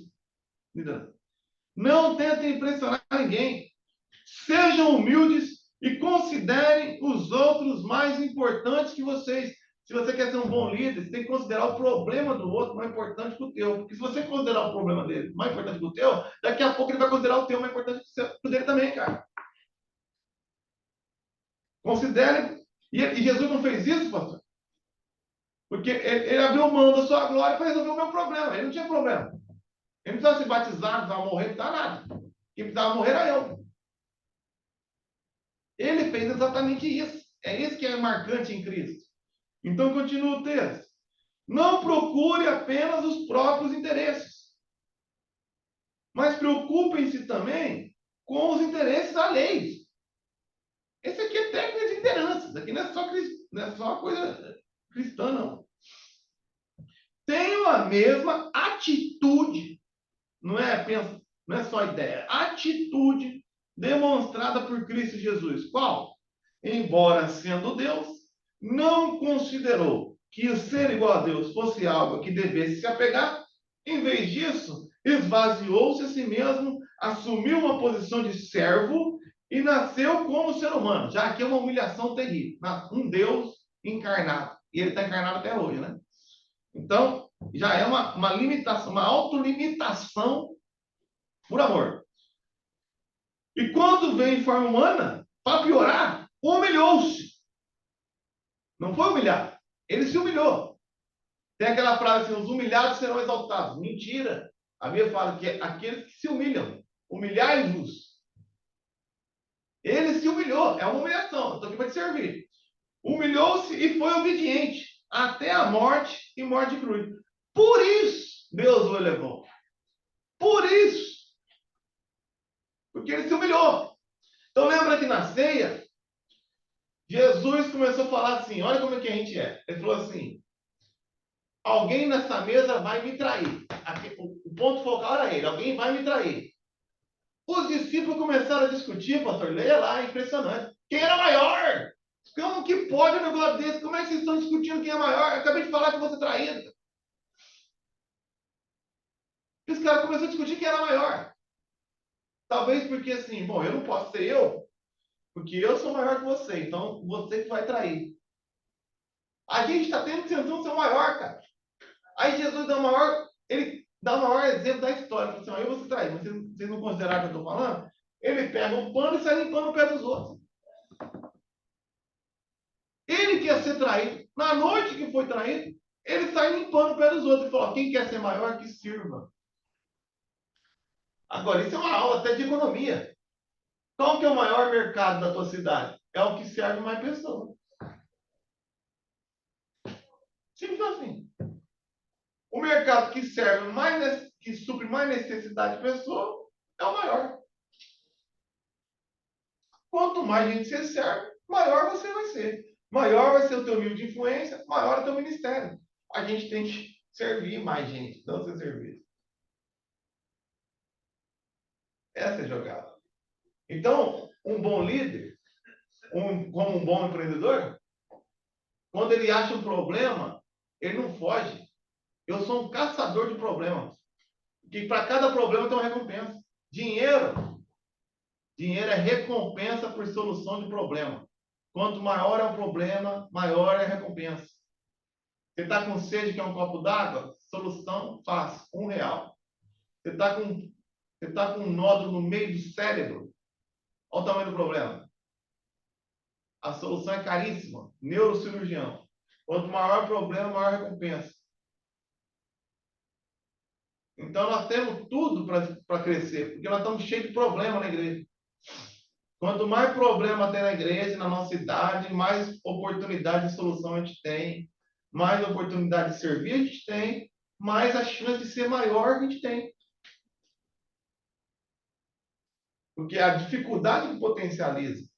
Não tentem impressionar ninguém. Sejam humildes e considerem os outros mais importantes que vocês. Se você quer ser um bom líder, você tem que considerar o problema do outro mais importante que o teu. Porque se você considerar o problema dele mais importante que o teu, daqui a pouco ele vai considerar o teu mais importante que o dele também, cara. Considere. E Jesus não fez isso, pastor? Porque ele abriu mão da sua glória para resolver o meu problema. Ele não tinha problema. Ele não precisava se batizar, não precisava morrer, não precisava nada. Quem precisava morrer era eu. Ele fez exatamente isso. É isso que é marcante em Cristo. Então, continua o texto. Não procure apenas os próprios interesses, mas preocupem-se também com os interesses alheios. Esse Isso aqui não é só coisa cristã, não. Tenham a mesma atitude, não é só ideia, atitude demonstrada por Cristo Jesus. Qual? Embora sendo Deus, não considerou que o ser igual a Deus fosse algo que devesse se apegar. Em vez disso, esvaziou-se a si mesmo, assumiu uma posição de servo e nasceu como ser humano. Já que é uma humilhação terrível. Um Deus encarnado. E ele está encarnado até hoje, né? Então, já é uma limitação, uma autolimitação por amor. E quando vem em forma humana, para piorar, humilhou-se. Não foi humilhado. Ele se humilhou. Tem aquela frase assim, os humilhados serão exaltados. Mentira. A Bíblia fala que aqueles que se humilham, humilhai-vos. Ele se humilhou. É uma humilhação. Estou aqui para te servir. Humilhou-se e foi obediente até a morte e morte de cruz. Por isso, Deus o elevou. Por isso. Porque ele se humilhou. Então, lembra que na ceia, Jesus começou a falar assim, olha como é que a gente é. Ele falou assim, alguém nessa mesa vai me trair. Aqui, o ponto focal era ele, alguém vai me trair. Os discípulos começaram a discutir, pastor, leia lá, é impressionante. Quem era maior? Como que pode um negócio desse? Como é que vocês estão discutindo quem é maior? Eu acabei de falar que você traído. Esse cara começou a discutir quem era maior. Talvez porque assim, bom, eu não posso ser eu, porque eu sou maior que você, então você que vai trair. A gente está tendo tentando ser o maior, cara. Aí Jesus dá o maior, ele dá o maior exemplo da história. Ele fala assim, eu vou se trair, mas vocês não consideraram o que eu estou falando? Ele pega um pano e sai limpando o pé dos outros. Ele quer ser traído. Na noite que foi traído, ele sai limpando o pé dos outros. Ele falou, quem quer ser maior, que sirva. Agora, isso é uma aula até de economia. Qual que é o maior mercado da tua cidade? É o que serve mais pessoas. Simples assim. O mercado que serve mais, que supre mais necessidade de pessoa é o maior. Quanto mais gente você serve, maior você vai ser. Maior vai ser o teu nível de influência, maior é o teu ministério. A gente tem que servir mais gente, não ser servido. Essa é a jogada. Então, um bom líder, como um bom empreendedor, quando ele acha um problema, ele não foge. Eu sou um caçador de problemas. Que para cada problema tem uma recompensa. Dinheiro é recompensa por solução de problema. Quanto maior é o problema, maior é a recompensa. Você está com sede, quer um copo d'água? Solução fácil, R$ 1. Você está com um nódulo no meio do cérebro? Olha o tamanho do problema. A solução é caríssima. Neurocirurgião. Quanto maior o problema, maior a recompensa. Então, nós temos tudo para crescer, porque nós estamos cheios de problema na igreja. Quanto mais problema tem na igreja, na nossa idade, mais oportunidade de solução a gente tem, mais oportunidade de servir a gente tem, mais a chance de ser maior a gente tem. Porque a dificuldade que potencializa.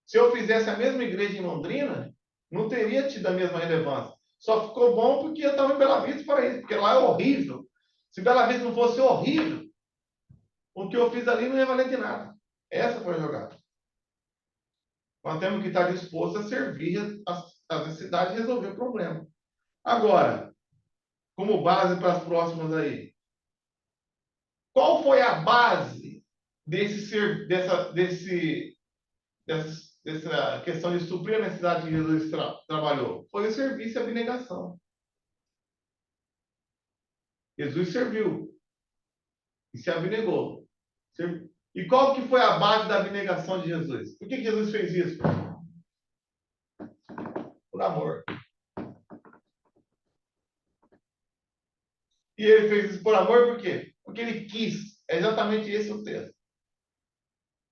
Se eu fizesse a mesma igreja em Londrina, não teria tido a mesma relevância. Só ficou bom porque eu estava em Bela Vista para isso, porque lá é horrível. Se Bela Vista não fosse horrível, o que eu fiz ali não ia valer de nada. Essa foi a jogada. Nós temos que estar dispostos a servir as necessidades e resolver o problema. Agora, como base para as próximas aí, qual foi a base dessa questão de suprir a necessidade que Jesus trabalhou? Foi o serviço e a abnegação. Jesus serviu e se abnegou. E qual que foi a base da abnegação de Jesus? Por que Jesus fez isso? Por amor. E ele fez isso por amor por quê? Porque ele quis. É exatamente esse o texto.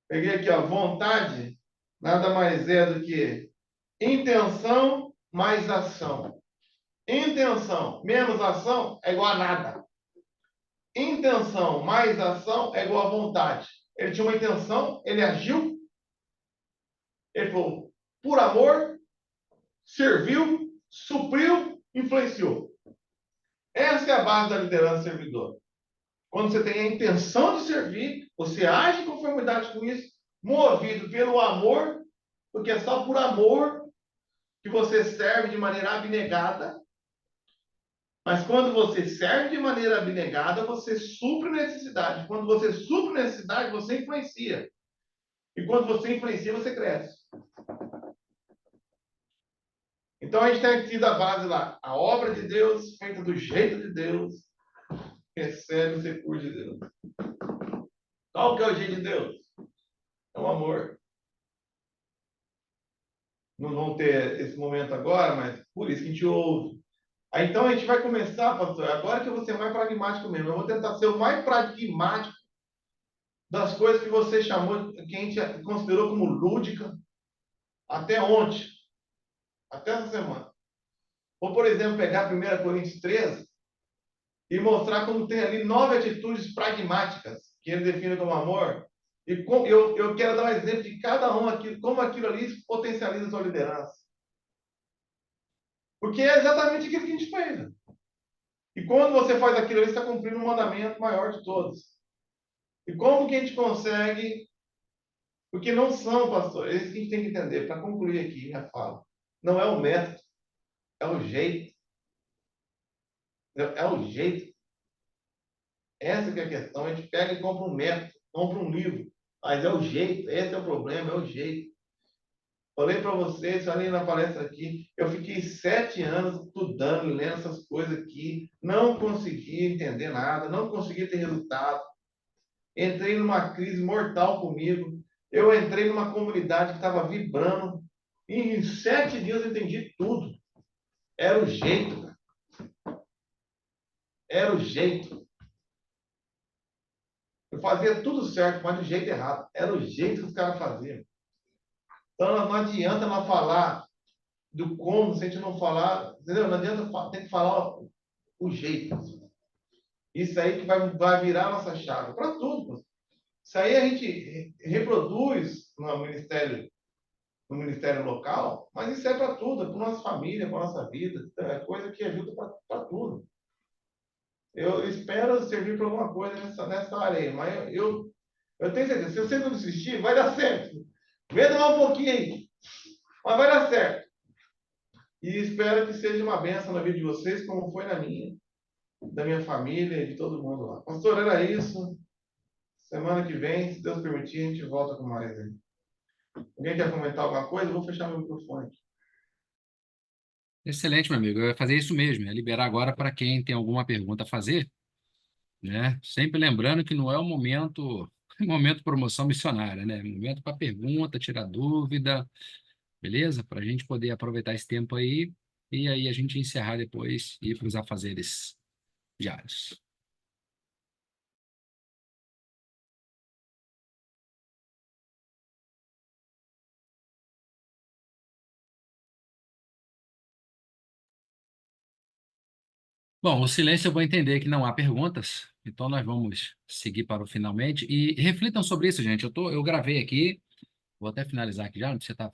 Peguei aqui, ó. Vontade nada mais é do que intenção mais ação. Intenção menos ação é igual a nada. Intenção mais ação é igual a vontade. Ele tinha uma intenção, ele agiu. Ele falou, por amor, serviu, supriu, influenciou. Essa é a base da liderança servidora. Quando você tem a intenção de servir, você age em conformidade com isso, movido pelo amor, porque é só por amor que você serve de maneira abnegada. Mas quando você serve de maneira abnegada, você supre necessidade. Quando você supre necessidade, você influencia. E quando você influencia, você cresce. Então a gente tem tido a base lá. A obra de Deus, feita do jeito de Deus, recebe os recursos de Deus. Qual que é o jeito de Deus? É o amor. Não vão ter esse momento agora, mas por isso que a gente ouve. Aí, então a gente vai começar, pastor, agora que eu vou ser mais pragmático mesmo. Eu vou tentar ser o mais pragmático das coisas que você chamou, que a gente considerou como lúdica, até ontem, até essa semana. Ou, por exemplo, pegar 1 Coríntios 13 e mostrar como tem ali 9 atitudes pragmáticas que ele define como amor. E eu quero dar um exemplo de cada um, como aquilo ali potencializa a sua liderança. Porque é exatamente aquilo que a gente fez. Né? E quando você faz aquilo ali, você está cumprindo um mandamento maior de todos. E como que a gente consegue? Porque não são, pastor, é isso que a gente tem que entender, para concluir aqui minha fala. Não é o método, é o jeito. É o jeito. Essa que é a questão. A gente pega e compra um método, compra um livro. Mas é o jeito, esse é o problema, é o jeito. Falei para vocês, falei na palestra aqui, eu fiquei 7 anos estudando, lendo essas coisas aqui, não consegui entender nada, não consegui ter resultado. Entrei numa crise mortal comigo. Eu entrei numa comunidade que estava vibrando. E em 7 dias eu entendi tudo. Era o jeito, cara. Era o jeito. Eu fazia tudo certo, mas do jeito errado. Era o jeito que os caras faziam. Então não adianta nós falar do como, se a gente não falar, entendeu? Não adianta, tem que falar o jeito. Isso aí que vai virar a nossa chave para tudo. Isso aí a gente reproduz no ministério local, mas isso é para tudo, é para nossa família, para nossa vida, é coisa que ajuda para tudo. Eu espero servir para alguma coisa nessa área aí, mas eu tenho certeza, se você não desistir, vai dar certo. Vai demorar um pouquinho aí, mas vai dar certo. E espero que seja uma bênção na vida de vocês, como foi na minha, da minha família e de todo mundo lá. Pastor, era isso. Semana que vem, se Deus permitir, a gente volta com mais aí. Alguém quer comentar alguma coisa? Eu vou fechar meu microfone aqui. Excelente, meu amigo. Eu ia fazer isso mesmo, é liberar agora para quem tem alguma pergunta a fazer, né? Sempre lembrando que não é o momento, momento promoção missionária, né? É momento para pergunta, tirar dúvida, beleza? Para a gente poder aproveitar esse tempo aí e aí a gente encerrar depois e ir para os afazeres diários. Bom, o silêncio eu vou entender que não há perguntas, então nós vamos seguir para o finalmente e reflitam sobre isso, gente. Eu gravei aqui, vou até finalizar aqui já, não precisa estar